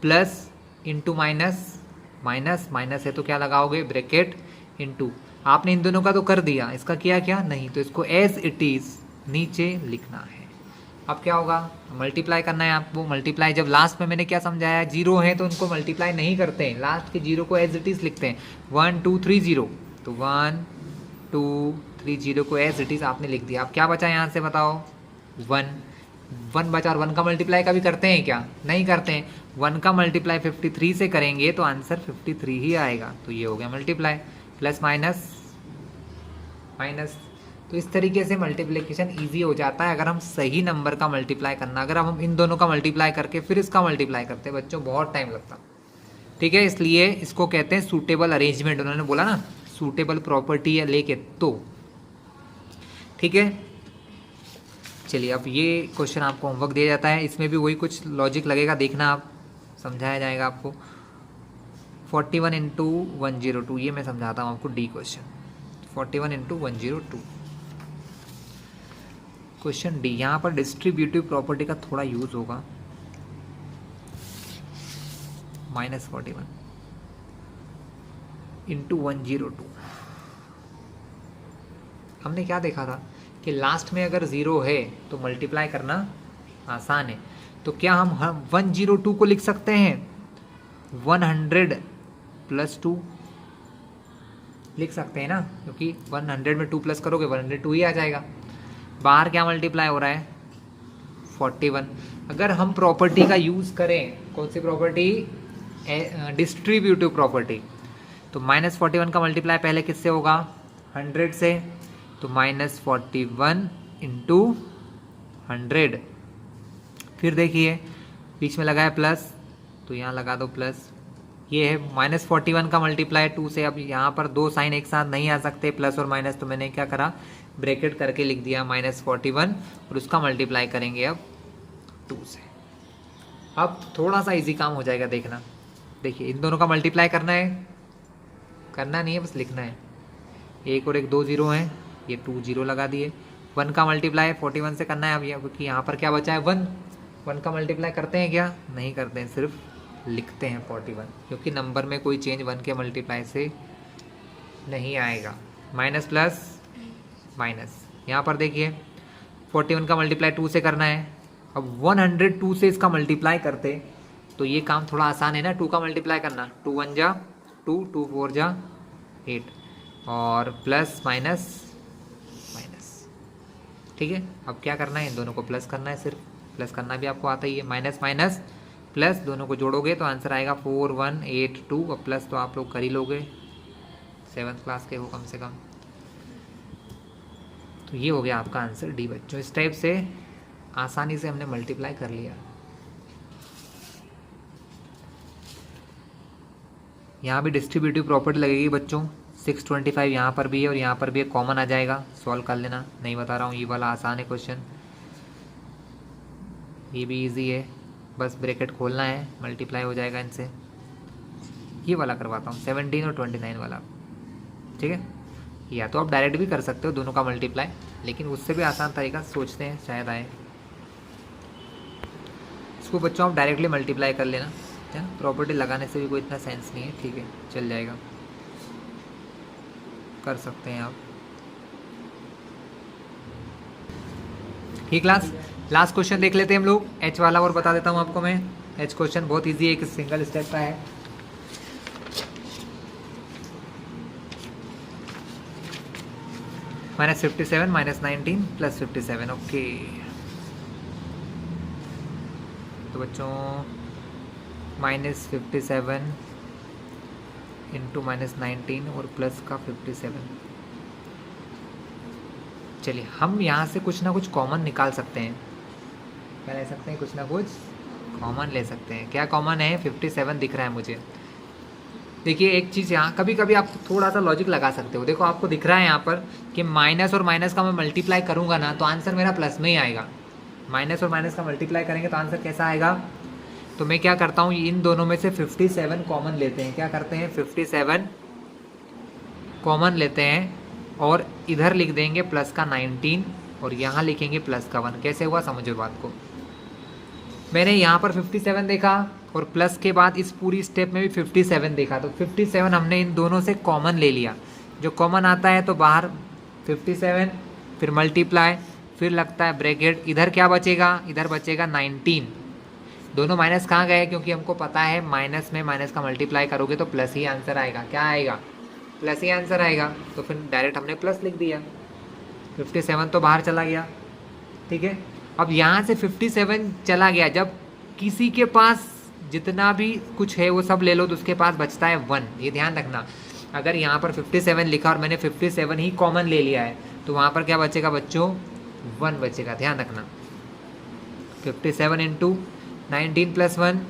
Plus into minus, minus minus है तो क्या लगाओगे, ब्रैकेट इंटू। आपने इन दोनों का तो कर दिया, इसका किया क्या नहीं, तो इसको एज इट इज़ नीचे लिखना है। अब क्या होगा, मल्टीप्लाई करना है आपको। मल्टीप्लाई जब लास्ट में मैंने क्या समझाया, 0 है तो उनको मल्टीप्लाई नहीं करते हैं, लास्ट के 0 को एज इट इज़ लिखते हैं। 1 2 3 0, तो 1 2 3 0 को एज इट इज़ आपने लिख दिया। अब क्या बचा यहाँ से बताओ, 1 बचा, और 1 का मल्टीप्लाई कभी करते हैं क्या, नहीं करते हैं। 1 का मल्टीप्लाई 53 से करेंगे तो आंसर 53 ही आएगा। तो ये हो गया मल्टीप्लाई, प्लस माइनस माइनस। तो इस तरीके से मल्टीप्लिकेशन इजी हो जाता है अगर हम सही नंबर का मल्टीप्लाई करना। अगर हम इन दोनों का मल्टीप्लाई करके फिर इसका मल्टीप्लाई करते हैं बच्चों, बहुत टाइम लगता। ठीक है, इसलिए इसको कहते हैं सूटेबल अरेंजमेंट। उन्होंने बोला ना सूटेबल प्रॉपर्टी है लेके, तो ठीक है। चलिए अब ये क्वेश्चन आपको होमवर्क दिया जाता है, इसमें भी वही कुछ लॉजिक लगेगा, देखना आप, समझाया जाएगा आपको। 41 × 102, ये मैं समझाता हूँ आपको। D question 41 × 102 question D. यहाँ पर डिस्ट्रीब्यूटिव प्रॉपर्टी का थोड़ा यूज होगा। -41 × 102। हमने क्या देखा था कि लास्ट में अगर 0 है तो मल्टीप्लाई करना आसान है। तो क्या हम 102 को लिख सकते हैं 100 + 2 लिख सकते हैं ना, क्योंकि 100 में 2 प्लस करोगे 102 ही आ जाएगा। बाहर क्या मल्टीप्लाई हो रहा है 41। अगर हम प्रॉपर्टी का यूज़ करें, कौन सी प्रॉपर्टी, डिस्ट्रीब्यूटिव प्रॉपर्टी, तो -41 का मल्टीप्लाई पहले किससे होगा 100 से, तो -41 × 100। फिर देखिए बीच में लगा है प्लस, तो यहाँ लगा दो प्लस। ये है -41 का मल्टीप्लाई 2 से। अब यहाँ पर दो साइन एक साथ नहीं आ सकते, प्लस और माइनस, तो मैंने क्या करा ब्रैकेट करके लिख दिया -41, और उसका मल्टीप्लाई करेंगे अब 2 से। अब थोड़ा सा इजी काम हो जाएगा, देखना। देखिए इन दोनों का मल्टीप्लाई करना है, करना नहीं है बस लिखना है। एक और एक 2 0 हैं, ये 2 0 लगा दिए। 1 का मल्टीप्लाई 41 से करना है अब, क्योंकि यहाँ पर क्या बचा है 1 का मल्टीप्लाई करते हैं क्या, नहीं करते हैं, सिर्फ लिखते हैं 41, क्योंकि नंबर में कोई चेंज 1 के मल्टीप्लाई से नहीं आएगा। माइनस प्लस माइनस, यहाँ पर देखिए 41 का मल्टीप्लाई 2 से करना है, अब 102 से इसका मल्टीप्लाई करते तो ये काम थोड़ा आसान है ना, 2 का मल्टीप्लाई करना, 2 1 जा 2, 2 4 जा 8 और प्लस माइनस माइनस। ठीक है, अब क्या करना है, इन दोनों को प्लस करना है, सिर्फ प्लस करना भी आपको आता ही है। माइनस माइनस प्लस दोनों को जोड़ोगे तो आंसर आएगा 4182। अब प्लस तो आप लोग कर ही लोगे, 7th क्लास के हो कम से कम। तो ये हो गया आपका आंसर डी बच्चों। इस टाइप से आसानी से हमने मल्टीप्लाई कर लिया। यहाँ भी डिस्ट्रीब्यूटिव प्रॉपर्टी लगेगी बच्चों, 625 यहाँ पर भी है और यहाँ पर भी एक कॉमन आ जाएगा, सॉल्व कर लेना, नहीं बता रहा हूँ, ये वाला आसान है क्वेश्चन, ये भी इजी है, बस ब्रैकेट खोलना है, मल्टीप्लाई हो जाएगा इनसे। ये वाला करवाता हूँ 17 और 29 वाला, ठीक है। या तो आप डायरेक्ट भी कर सकते हो दोनों का मल्टीप्लाई, लेकिन उससे भी आसान तरीका सोचते हैं शायद आए। इसको बच्चों आप डायरेक्टली मल्टीप्लाई कर लेना, है ना, प्रॉपर्टी लगाने से भी कोई इतना सेंस नहीं है, ठीक है, चल जाएगा, कर सकते हैं आप। ठीक क्लास, लास्ट क्वेश्चन देख लेते हैं हम लोग, एच वाला, और बता देता हूँ आपको मैं। एच क्वेश्चन बहुत इजी है, एक सिंगल स्टेप का है। -57 -19 + 57, ओके। तो बच्चों -57 इंटू -19 और प्लस का 57। चलिए हम यहाँ से कुछ ना कुछ कॉमन निकाल सकते हैं, क्या ले सकते हैं, कुछ ना कुछ कॉमन ले सकते हैं। क्या कॉमन है, 57 दिख रहा है मुझे। देखिए एक चीज़ यहाँ कभी कभी आप थोड़ा सा लॉजिक लगा सकते हो। देखो आपको दिख रहा है यहाँ पर कि माइनस और माइनस का मैं मल्टीप्लाई करूँगा ना तो आंसर मेरा प्लस में ही आएगा। माइनस और माइनस का मल्टीप्लाई करेंगे तो आंसर कैसा आएगा। तो मैं क्या करता हूँ, इन दोनों में से 57 कॉमन लेते हैं। क्या करते हैं, 57 कॉमन लेते हैं और इधर लिख देंगे प्लस का 19 और यहाँ लिखेंगे प्लस का 1। कैसे हुआ समझो बात को। मैंने यहाँ पर 57 देखा और प्लस के बाद इस पूरी स्टेप में भी 57 देखा, तो 57 हमने इन दोनों से कॉमन ले लिया। जो कॉमन आता है तो बाहर 57, फिर मल्टीप्लाई, फिर लगता है ब्रैकेट, इधर क्या बचेगा, इधर बचेगा 19। दोनों माइनस कहाँ गए, क्योंकि हमको पता है माइनस में माइनस का मल्टीप्लाई करोगे तो प्लस ही आंसर आएगा। क्या आएगा, प्लस ही आंसर आएगा। तो फिर डायरेक्ट हमने प्लस लिख दिया, 57 तो बाहर चला गया, ठीक है। अब यहाँ से 57 चला गया, जब किसी के पास जितना भी कुछ है वो सब ले लो तो उसके पास बचता है 1। ये ध्यान रखना, अगर यहाँ पर 57 लिखा और मैंने 57 ही कॉमन ले लिया है तो वहाँ पर क्या बचेगा बच्चों, 1 बचेगा, ध्यान रखना। 57 इंटू 19 + 1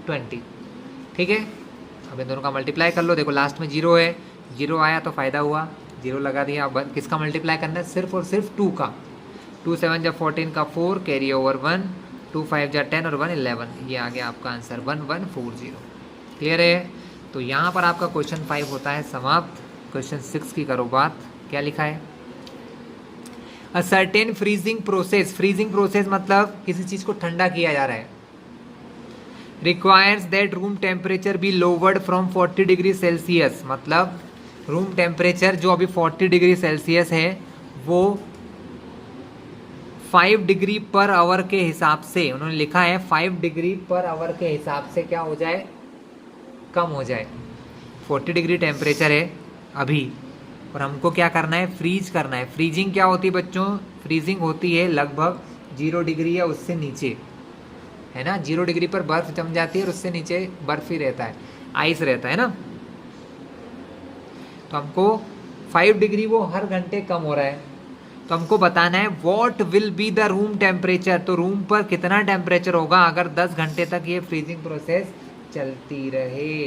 20, ठीक है। अब इन दोनों का मल्टीप्लाई कर लो, देखो लास्ट में 0 है, 0 आया तो फ़ायदा हुआ, 0 लगा दिया। अब किसका मल्टीप्लाई करना है, सिर्फ और सिर्फ 2 का। 2 7 जब 14 का 4, कैरी ओवर 1, 2 5 जा 10 और 1 11। ये आ गया आपका आंसर 1140। क्लियर है। तो यहाँ पर आपका क्वेश्चन 5 होता है समाप्त। क्वेश्चन 6 की करो बात, क्या लिखा है। A certain freezing process, freezing process मतलब किसी चीज़ को ठंडा किया जा रहा है, requires that room temperature be lowered from 40 degree Celsius. मतलब रूम टेम्परेचर जो अभी 40 डिग्री सेल्सियस है वो 5 डिग्री पर आवर के हिसाब से, उन्होंने लिखा है 5 डिग्री पर आवर के हिसाब से क्या हो जाए, कम हो जाए। 40 डिग्री टेम्परेचर है अभी और हमको क्या करना है, फ्रीज करना है। फ्रीजिंग क्या होती है बच्चों, फ्रीजिंग होती है लगभग 0 डिग्री या उससे नीचे, है ना। 0 डिग्री पर बर्फ जम जाती है और उससे नीचे बर्फ ही रहता है, आइस रहता है ना। तो हमको 5 डिग्री वो हर घंटे कम हो रहा है, तो हमको बताना है what will be the room temperature. तो रूम पर कितना टेम्परेचर होगा अगर 10 घंटे तक ये फ्रीजिंग प्रोसेस चलती रहे।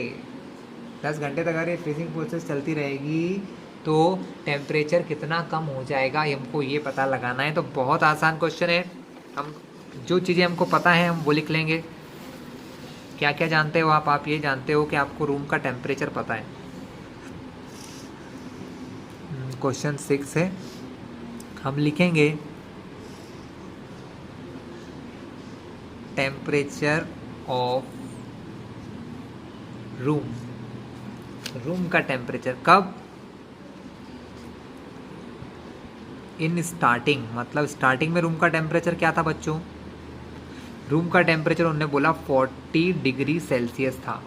10 घंटे तक अगर ये फ्रीजिंग प्रोसेस चलती रहेगी तो टेम्परेचर कितना कम हो जाएगा, हमको ये पता लगाना है। तो बहुत आसान क्वेश्चन है, हम जो चीज़ें हमको पता है हम वो लिख लेंगे। क्या क्या जानते हो आप ये जानते हो कि आपको रूम का टेम्परेचर पता है। क्वेश्चन 6 है, हम लिखेंगे टेम्परेचर ऑफ रूम, रूम का टेम्परेचर कब, इन स्टार्टिंग, मतलब स्टार्टिंग में रूम का टेम्परेचर क्या था बच्चों? रूम का टेम्परेचर उन्होंने बोला 40 डिग्री सेल्सियस था।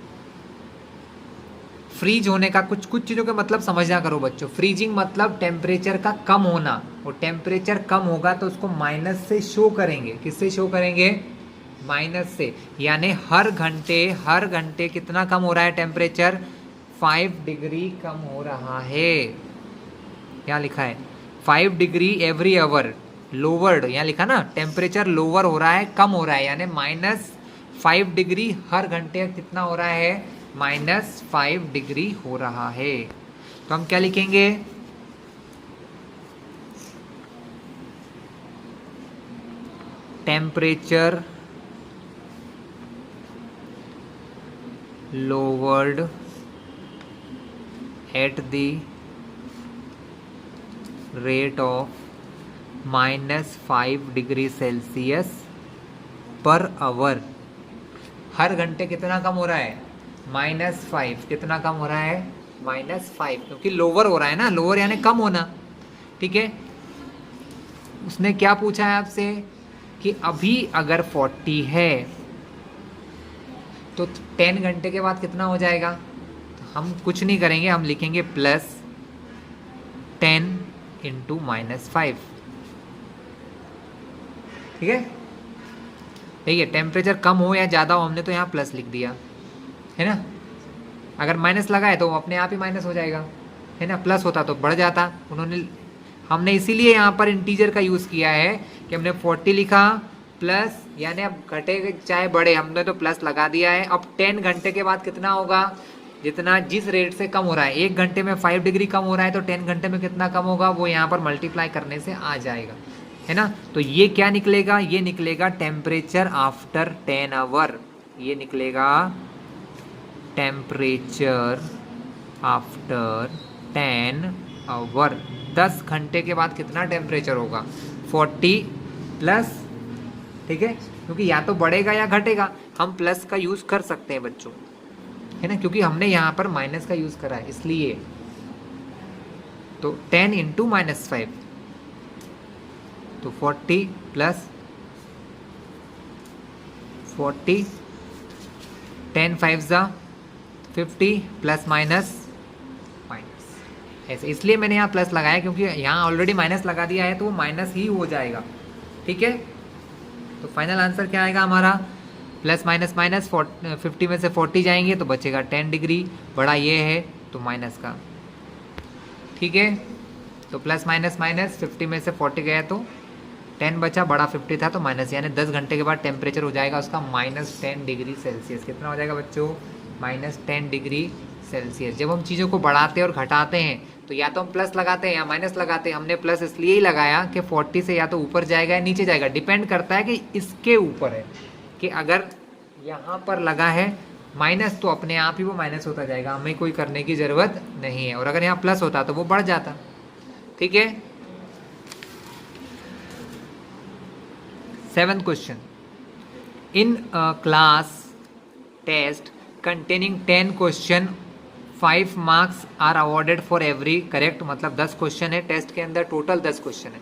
फ्रीज होने का कुछ कुछ चीज़ों के मतलब समझना करो बच्चों। फ्रीजिंग मतलब टेम्परेचर का कम होना, और टेम्परेचर कम होगा तो उसको माइनस से शो करेंगे। किससे शो करेंगे? माइनस से। यानी हर घंटे कितना कम हो रहा है टेम्परेचर? 5 डिग्री कम हो रहा है। यहाँ लिखा है 5 डिग्री एवरी आवर लोवर्ड, यहाँ लिखा ना टेम्परेचर लोअर हो रहा है, कम हो रहा है, यानी -5 डिग्री हर घंटे कितना हो रहा है? -5 डिग्री हो रहा है। तो हम क्या लिखेंगे? Temperature lowered at the rate of -5 degree Celsius per hour. हर घंटे कितना कम हो रहा है? -5। कितना कम हो रहा है? -5, क्योंकि लोअर हो रहा है ना, लोअर यानी कम होना। ठीक है, उसने क्या पूछा है आपसे कि अभी अगर 40 है तो 10 घंटे के बाद कितना हो जाएगा? तो हम कुछ नहीं करेंगे, हम लिखेंगे +10 × -5। ठीक है, देखिए टेम्परेचर कम हो या ज़्यादा हो, हमने तो यहाँ प्लस लिख दिया है ना। अगर माइनस लगा है तो अपने आप ही माइनस हो जाएगा, है ना। प्लस होता तो बढ़ जाता। हमने इसीलिए यहाँ पर इंटीजर का यूज़ किया है कि हमने 40 लिखा प्लस, यानी अब घटे चाहे बढ़े, हमने तो प्लस लगा दिया है। अब 10 घंटे के बाद कितना होगा? जितना जिस रेट से कम हो रहा है, 1 घंटे में 5 डिग्री कम हो रहा है तो 10 घंटे में कितना कम होगा, वो यहाँ पर मल्टीप्लाई करने से आ जाएगा, है ना। तो ये क्या निकलेगा? ये निकलेगा टेम्परेचर आफ्टर 10 आवर। ये निकलेगा टेम्परेचर आफ्टर 10 आवर। 10 घंटे के बाद कितना टेम्परेचर होगा? 40 प्लस, ठीक है, क्योंकि या तो बढ़ेगा या घटेगा। हम प्लस का यूज़ कर सकते हैं बच्चों, है ना, क्योंकि हमने यहाँ पर माइनस का यूज़ करा है इसलिए। तो 10 × -5, तो 40 प्लस 40, 10 5 50 प्लस माइनस ऐसे, इसलिए मैंने यहाँ प्लस लगाया क्योंकि यहाँ ऑलरेडी माइनस लगा दिया है तो वो माइनस ही हो जाएगा। ठीक है, तो फाइनल आंसर क्या आएगा हमारा? प्लस माइनस माइनस 50 में से 40 जाएंगे तो बचेगा 10 डिग्री, बड़ा ये है तो माइनस का। ठीक है, तो प्लस माइनस माइनस 50 में से 40 गया तो 10 बचा, बड़ा 50 था तो माइनस, यानी 10 घंटे के बाद टेम्परेचर हो जाएगा उसका -10 डिग्री सेल्सियस। कितना हो जाएगा बच्चों? -10 डिग्री सेल्सियस। जब हम चीज़ों को बढ़ाते और घटाते हैं तो या तो हम प्लस लगाते हैं या माइनस लगाते हैं। हमने प्लस इसलिए ही लगाया कि 40 से या तो ऊपर जाएगा या नीचे जाएगा, डिपेंड करता है कि इसके ऊपर है। कि अगर यहाँ पर लगा है माइनस तो अपने आप ही वो माइनस होता जाएगा, हमें कोई करने की ज़रूरत नहीं है। और अगर यहाँ प्लस होता तो वो बढ़ जाता। ठीक है, 7th question. In class test containing 10 question 5 marks are awarded for every correct, मतलब 10 क्वेश्चन है टेस्ट के अंदर, टोटल 10 क्वेश्चन है,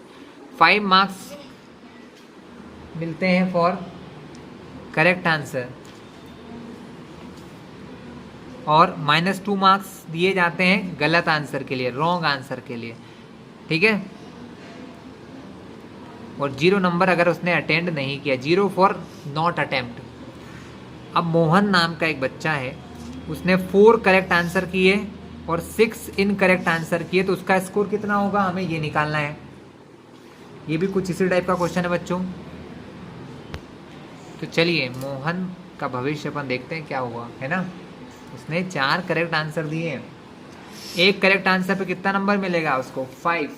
5 मार्क्स मिलते हैं फॉर करेक्ट आंसर और -2 मार्क्स दिए जाते हैं गलत आंसर के लिए, रॉन्ग आंसर के लिए। ठीक है, और 0 नंबर अगर उसने अटेंड नहीं किया, 0 फॉर नॉट अटेम्प्ट। अब मोहन नाम का एक बच्चा है, उसने 4 करेक्ट आंसर किए और 6 इनकरेक्ट आंसर किए, तो उसका स्कोर कितना होगा हमें ये निकालना है। ये भी कुछ इसी टाइप का क्वेश्चन है बच्चों। तो चलिए मोहन का भविष्य अपन देखते हैं क्या हुआ, है ना। उसने 4 करेक्ट आंसर दिए, 1 करेक्ट आंसर पे कितना नंबर मिलेगा उसको? 5,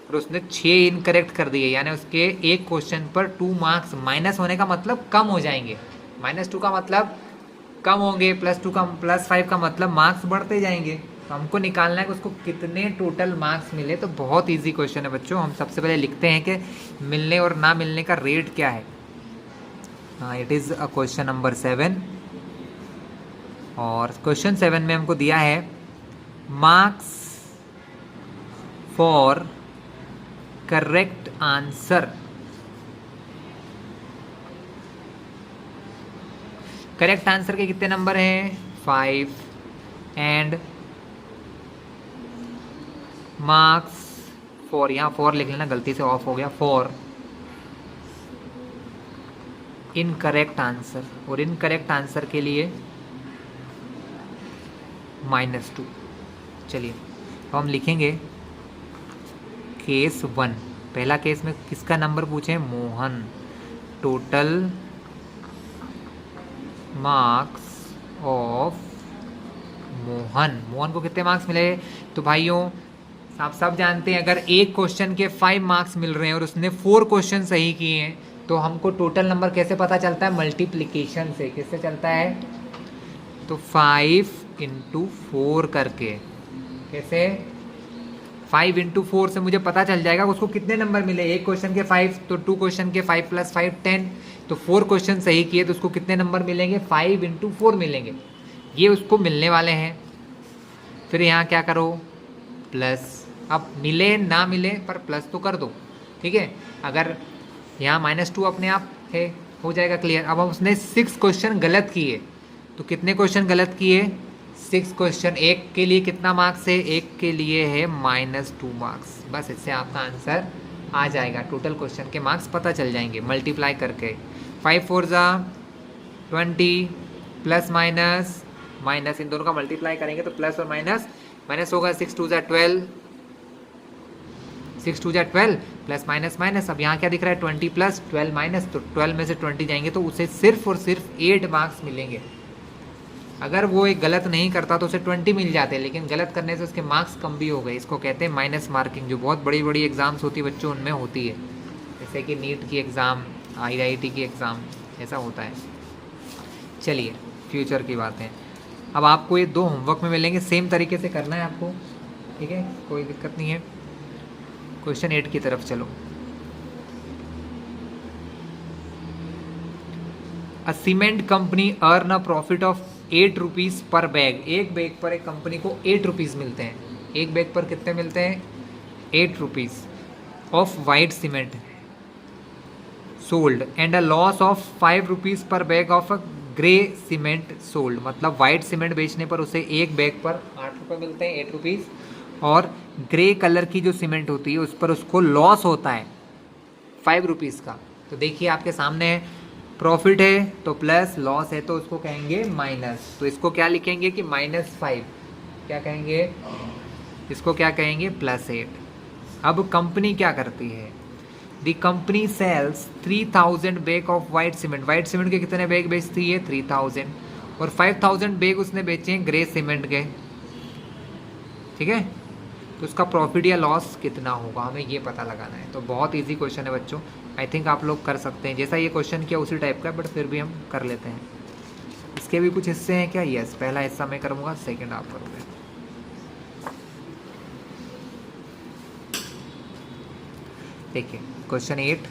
और उसने 6 इनकरेक्ट कर दिए, यानी उसके एक क्वेश्चन पर 2 मार्क्स माइनस होने का मतलब कम हो जाएंगे। -2 का मतलब कम होंगे, +2 का +5 का मतलब मार्क्स बढ़ते जाएंगे। तो हमको निकालना है कि उसको कितने टोटल मार्क्स मिले। तो बहुत इजी क्वेश्चन है बच्चों। हम सबसे पहले लिखते हैं कि मिलने और ना मिलने का रेट क्या है। It is a question number 7, और क्वेश्चन 7 में हमको दिया है marks for correct answer, correct answer के कितने नंबर हैं? 5 एंड मार्क्स 4, यहाँ 4 लिख लेना, गलती से ऑफ हो गया, 4 इनकरेक्ट आंसर, और इनकरेक्ट आंसर के लिए -2। चलिए तो हम लिखेंगे केस 1। पहला केस में किसका नंबर पूछे? Mohan. Total marks of Mohan, Mohan को कितने मार्क्स मिले? तो भाइयों आप सब जानते हैं अगर एक क्वेश्चन के 5 मार्क्स मिल रहे हैं और उसने 4 क्वेश्चन सही किए हैं तो हमको टोटल नंबर कैसे पता चलता है? मल्टीप्लिकेशन से। किससे चलता है? तो 5 × 4 करके। कैसे? 5 × 4 से मुझे पता चल जाएगा उसको कितने नंबर मिले। एक क्वेश्चन के 5 तो 2 क्वेश्चन के 5 + 5 10, तो 4 क्वेश्चन सही किए तो उसको कितने नंबर मिलेंगे? 5 × 4 मिलेंगे, ये उसको मिलने वाले हैं। फिर यहाँ क्या करो? प्लस। अब मिले ना मिले पर प्लस तो कर दो, ठीक है। अगर यहाँ -2 अपने आप है, हो जाएगा क्लियर। अब उसने 6 क्वेश्चन गलत किए, तो कितने क्वेश्चन गलत किए? 6 क्वेश्चन। एक के लिए कितना मार्क्स है? एक के लिए है -2 मार्क्स। बस इससे आपका आंसर आ जाएगा, टोटल क्वेश्चन के मार्क्स पता चल जाएंगे मल्टीप्लाई करके। 5 4 = 20 प्लस माइनस माइनस, इन दोनों का मल्टीप्लाई करेंगे तो प्लस और माइनस माइनस होगा। 6 2 = 12, 6 2 = 12 प्लस माइनस माइनस। अब यहाँ क्या दिख रहा है? 20 + 12 - तो 12 में से 20 जाएंगे तो उसे सिर्फ और सिर्फ 8 मार्क्स मिलेंगे। अगर वो एक गलत नहीं करता तो उसे 20 मिल जाते, लेकिन गलत करने से उसके मार्क्स कम भी हो गए। इसको कहते हैं माइनस मार्किंग, जो बहुत बड़ी बड़ी एग्जाम्स होती है बच्चों उनमें होती है, जैसे कि नीट की एग्ज़ाम, IIT की एग्ज़ाम, ऐसा होता है। चलिए फ्यूचर की बातें। अब आपको ये 2 होमवर्क में मिलेंगे, सेम तरीके से करना है आपको, ठीक है, कोई दिक्कत नहीं है। क्वेश्चन 8 की तरफ चलो। A cement company earn a profit of 8 rupees per bag. एक बैग पर एक कंपनी को 8 रुपीज़ मिलते हैं। एक बैग पर कितने मिलते हैं? 8 rupees of white cement sold and a loss of 5 rupees per bag of a grey cement sold. मतलब वाइट सीमेंट बेचने पर उसे एक बैग पर 8 रुपये मिलते हैं, 8 रुपीज़, और ग्रे कलर की जो सीमेंट होती है उस पर उसको लॉस होता है 5 रुपीज़ का। तो देखिए आपके सामने प्रॉफिट है तो प्लस, लॉस है तो उसको कहेंगे माइनस। तो इसको क्या लिखेंगे कि -5, क्या कहेंगे? इसको क्या कहेंगे? +8। अब कंपनी क्या करती है? The company sells 3000 bag of white cement. White cement के कितने बैग बेचती है? 3000, और 5000 बैग उसने बेचे हैं ग्रे सीमेंट के, ठीक है। तो उसका प्रॉफिट या लॉस कितना होगा, हमें ये पता लगाना है। तो बहुत इजी क्वेश्चन है बच्चों, आई थिंक आप लोग कर सकते हैं। जैसा ये क्वेश्चन किया उसी टाइप का, बट फिर भी हम कर लेते हैं। इसके भी कुछ हिस्से हैं क्या? यस, पहला हिस्सा मैं करूँगा, सेकंड आप करोगे। देखिए क्वेश्चन 8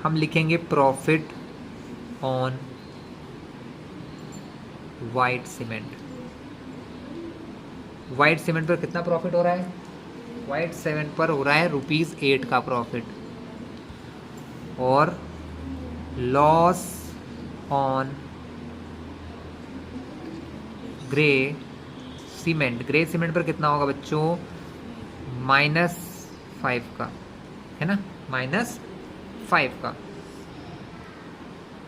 हम लिखेंगे profit on white cement. White cement पर कितना प्रॉफिट हो रहा है? वाइट सीमेंट पर हो रहा है ₹8 का प्रॉफिट, और loss on grey cement. Grey cement पर कितना होगा बच्चों? -5 का, है ना, -5 का,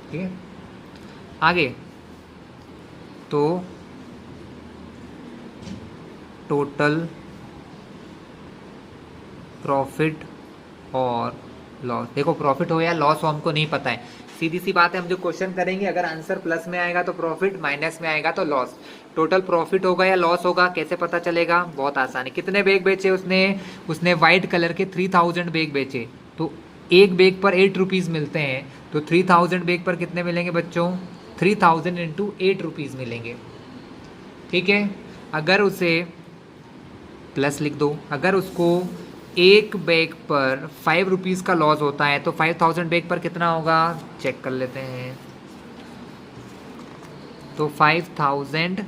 ठीक है। आगे तो टोटल प्रॉफिट और लॉस। देखो प्रॉफिट हो या लॉस हो हमको नहीं पता है, सीधी सी बात है। हम जो क्वेश्चन करेंगे अगर आंसर प्लस में आएगा तो प्रॉफिट, माइनस में आएगा तो लॉस। टोटल प्रॉफिट होगा या लॉस होगा कैसे पता चलेगा? बहुत आसान है। कितने बैग बेचे उसने वाइट कलर के 3000 बैग बेचे, तो एक बैग पर 8 रुपीज़ मिलते हैं, तो 3000 बैग पर कितने मिलेंगे बच्चों? 3000 × 8 रुपीज़ मिलेंगे, ठीक है। अगर उसे प्लस लिख दो, अगर उसको एक बैग पर 5 रुपीज़ का लॉस होता है तो 5000 बैग पर कितना होगा? चेक कर लेते हैं। तो 5000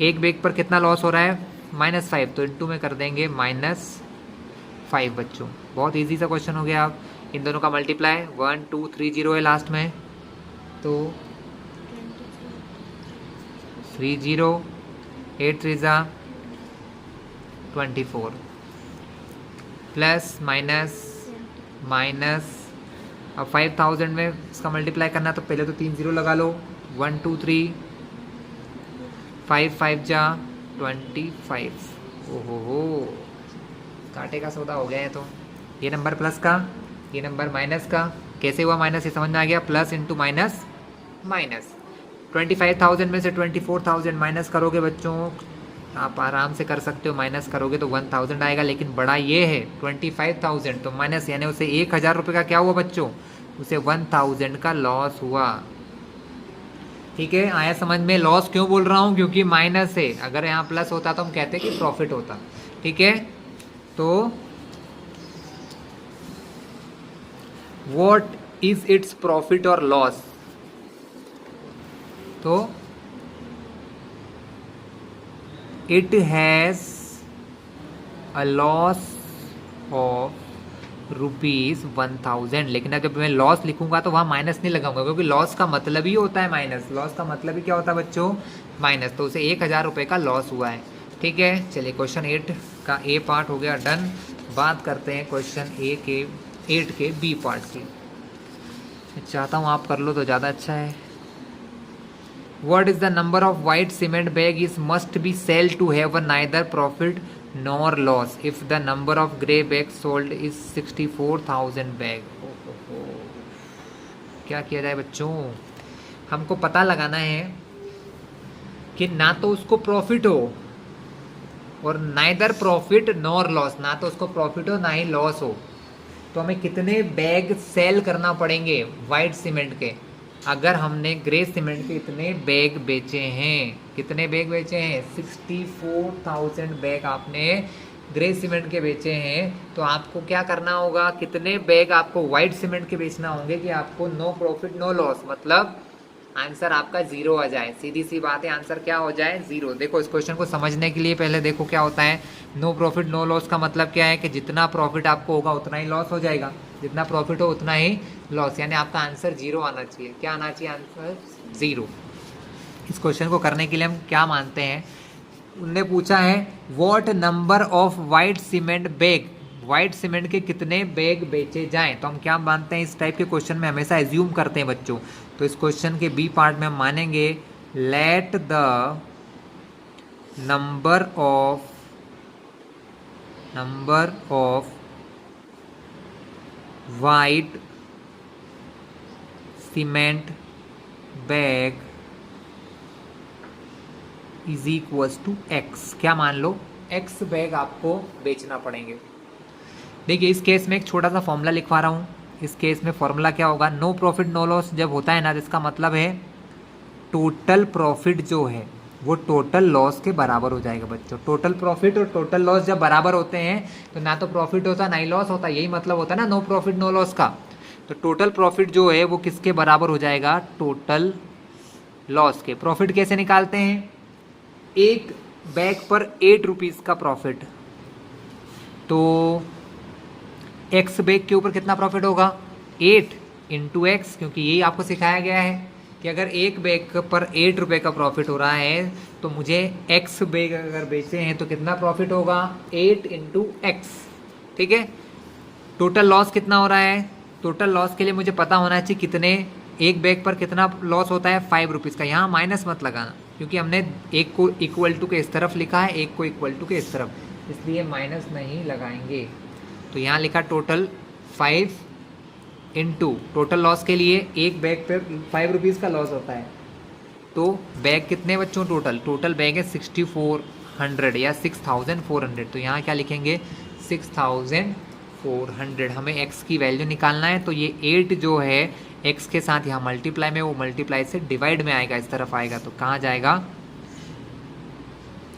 एक बैग पर कितना लॉस हो रहा है? -5, तो इंटू में कर देंगे -5 बच्चों। बहुत इजी सा क्वेश्चन हो गया। आप इन दोनों का मल्टीप्लाई 1 2 3 0 है लास्ट में, तो 30 8 3 24 प्लस माइनस। अब 5000 में इसका मल्टीप्लाई करना तो पहले तो 3 0 लगा लो। 1 2 3 5 5 जा 25। ओहो, कांटे का सौदा हो गया है। तो ये नंबर प्लस का, ये नंबर माइनस का। कैसे हुआ माइनस, ये समझ में आ गया। Plus into minus minus. 25,000 में से 24,000 माइनस करोगे बच्चों, आप आराम से कर सकते हो। माइनस करोगे तो 1000 आएगा, लेकिन बड़ा ये है 25,000, तो माइनस यानी उसे 1000 रुपये का क्या हुआ बच्चों, उसे 1000 का लॉस हुआ। ठीक है, आया समझ में। लॉस क्यों बोल रहा हूँ, क्योंकि माइनस है। अगर यहाँ प्लस होता तो हम कहते कि प्रॉफिट होता। ठीक है, तो व्हाट इज इट्स प्रॉफिट और लॉस, तो it has a loss of ₹1000। लेकिन जब मैं लॉस लिखूंगा तो वहां माइनस नहीं लगाऊंगा, क्योंकि लॉस का मतलब ही होता है माइनस। लॉस का मतलब ही क्या होता है बच्चों, माइनस। तो उसे 1000 रुपये का लॉस हुआ है। ठीक है, चलिए क्वेश्चन 8 का ए पार्ट हो गया डन। बात करते हैं क्वेश्चन 8 के बी पार्ट की। मैं चाहता हूँ आप कर लो तो ज़्यादा अच्छा है। What is the number of white cement bag is must be sell to have a neither profit nor loss if the number of grey bags sold is 64,000 bag। क्या किया जाए बच्चों, हमको पता लगाना है कि ना तो उसको प्रॉफिट हो और नाइदर प्रॉफिट नॉर लॉस, ना तो उसको प्रॉफिट हो ना ही लॉस हो। तो हमें कितने बैग सेल करना पड़ेंगे वाइट सीमेंट के। अगर हमने ग्रे सीमेंट के इतने बैग बेचे हैं, कितने बैग बेचे हैं, 64,000 बैग आपने ग्रे सीमेंट के बेचे हैं, तो आपको क्या करना होगा, कितने बैग आपको वाइट सीमेंट के बेचना होंगे कि आपको नो प्रॉफिट नो लॉस, मतलब आंसर आपका 0 आ जाए। सीधी सी बात है, आंसर क्या हो जाए, 0। देखो इस क्वेश्चन को समझने के लिए पहले देखो क्या होता है। नो प्रॉफिट नो लॉस का मतलब क्या है कि जितना प्रॉफिट आपको होगा उतना ही लॉस हो जाएगा, जितना प्रॉफिट हो उतना ही लॉस, यानी आपका आंसर 0 आना चाहिए। क्या आना चाहिए, आंसर 0। इस क्वेश्चन को करने के लिए हम क्या मानते हैं, उनने पूछा है what number of white cement bag, white cement के कितने बैग बेचे जाएं। तो हम क्या मानते हैं, इस टाइप के क्वेश्चन में हमेशा एज्यूम करते हैं बच्चों। तो इस क्वेश्चन के बी पार्ट में हम मानेंगे let the number of white cement bag is equals to X. क्या मान लो, एक्स बैग आपको बेचना पड़ेंगे। देखिए इस केस में एक छोटा सा फॉर्मूला लिखवा रहा हूँ। इस केस में फॉर्मूला क्या होगा, नो प्रॉफिट नो लॉस जब होता है ना, इसका मतलब है टोटल प्रॉफिट जो है वो टोटल लॉस के बराबर हो जाएगा बच्चों। टोटल प्रॉफिट और टोटल लॉस जब बराबर होते हैं तो ना तो प्रॉफिट होता ना ही लॉस होता, यही मतलब होता है ना नो प्रॉफिट नो लॉस का। तो टोटल प्रॉफिट जो है वो किसके बराबर हो जाएगा, टोटल लॉस के। प्रॉफिट कैसे निकालते हैं, एक बैग पर 8 रुपीज़ का प्रॉफिट, तो एक्स बैग के ऊपर कितना प्रॉफिट होगा, 8 इंटू एक्स, क्योंकि यही आपको सिखाया गया है कि अगर एक बैग पर 8 रुपये का प्रॉफिट हो रहा है तो मुझे एक्स बैग अगर बेचे हैं तो कितना प्रॉफिट होगा, 8 इंटू एक्स। ठीक है, टोटल लॉस कितना हो रहा है, टोटल लॉस के लिए मुझे पता होना चाहिए कितने, एक बैग पर कितना लॉस होता है, 5 रुपीज़ का। यहाँ माइनस मत लगाना क्योंकि हमने एक को इक्वल टू के इस तरफ लिखा है, एक को इक्वल टू के इस तरफ, इसलिए माइनस नहीं लगाएंगे। तो यहाँ लिखा टोटल 5 इंटू टोटल लॉस के लिए एक बैग पे 5 रुपीज़ का लॉस होता है। तो बैग कितने बच्चों, टोटल बैग है 6400 या 6400। तो यहाँ क्या लिखेंगे, 6400। हमें x की वैल्यू निकालना है, तो ये 8 जो है x के साथ यहाँ मल्टीप्लाई में, वो मल्टीप्लाई से डिवाइड में आएगा, इस तरफ आएगा, तो कहाँ जाएगा,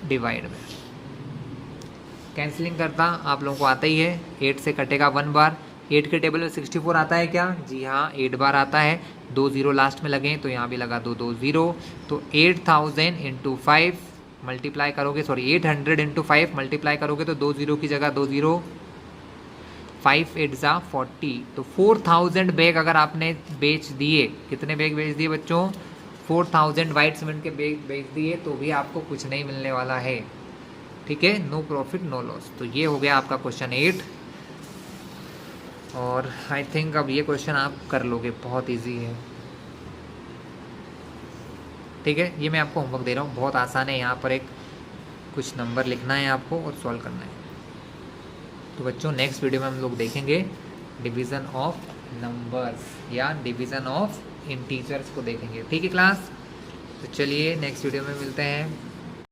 डिवाइड में। कैंसिलिंग करता आप लोगों को आता ही है, 8 से कटेगा 1 बार। 8 के टेबल में 64 आता है क्या, जी हाँ 8 बार आता है, 2 0 लास्ट में लगे तो यहाँ भी लगा 2 2 0। तो 8000 इंटू 5 मल्टीप्लाई करोगे, सॉरी 800 इंटू 5 मल्टीप्लाई करोगे तो 2 जीरो की जगह 2 जीरो, 5 8 जा 40, तो 4000 बैग अगर आपने बेच दिए, कितने बैग बेच दिए बच्चों, 4000 वाइट सीमेंट के बैग बेच दिए, तो भी आपको कुछ नहीं मिलने वाला है। ठीक है, नो प्रॉफिट नो लॉस। तो ये हो गया आपका क्वेश्चन 8, और आई थिंक अब ये क्वेश्चन आप कर लोगे, बहुत ईजी है। ठीक है, ये मैं आपको होमवर्क दे रहा हूँ, बहुत आसान है। यहाँ पर एक कुछ नंबर लिखना है आपको और सॉल्व करना है। तो बच्चों नेक्स्ट वीडियो में हम लोग देखेंगे डिवीज़न ऑफ नंबर्स या डिवीज़न ऑफ इंटीजर्स को देखेंगे। ठीक है क्लास, तो चलिए नेक्स्ट वीडियो में मिलते हैं।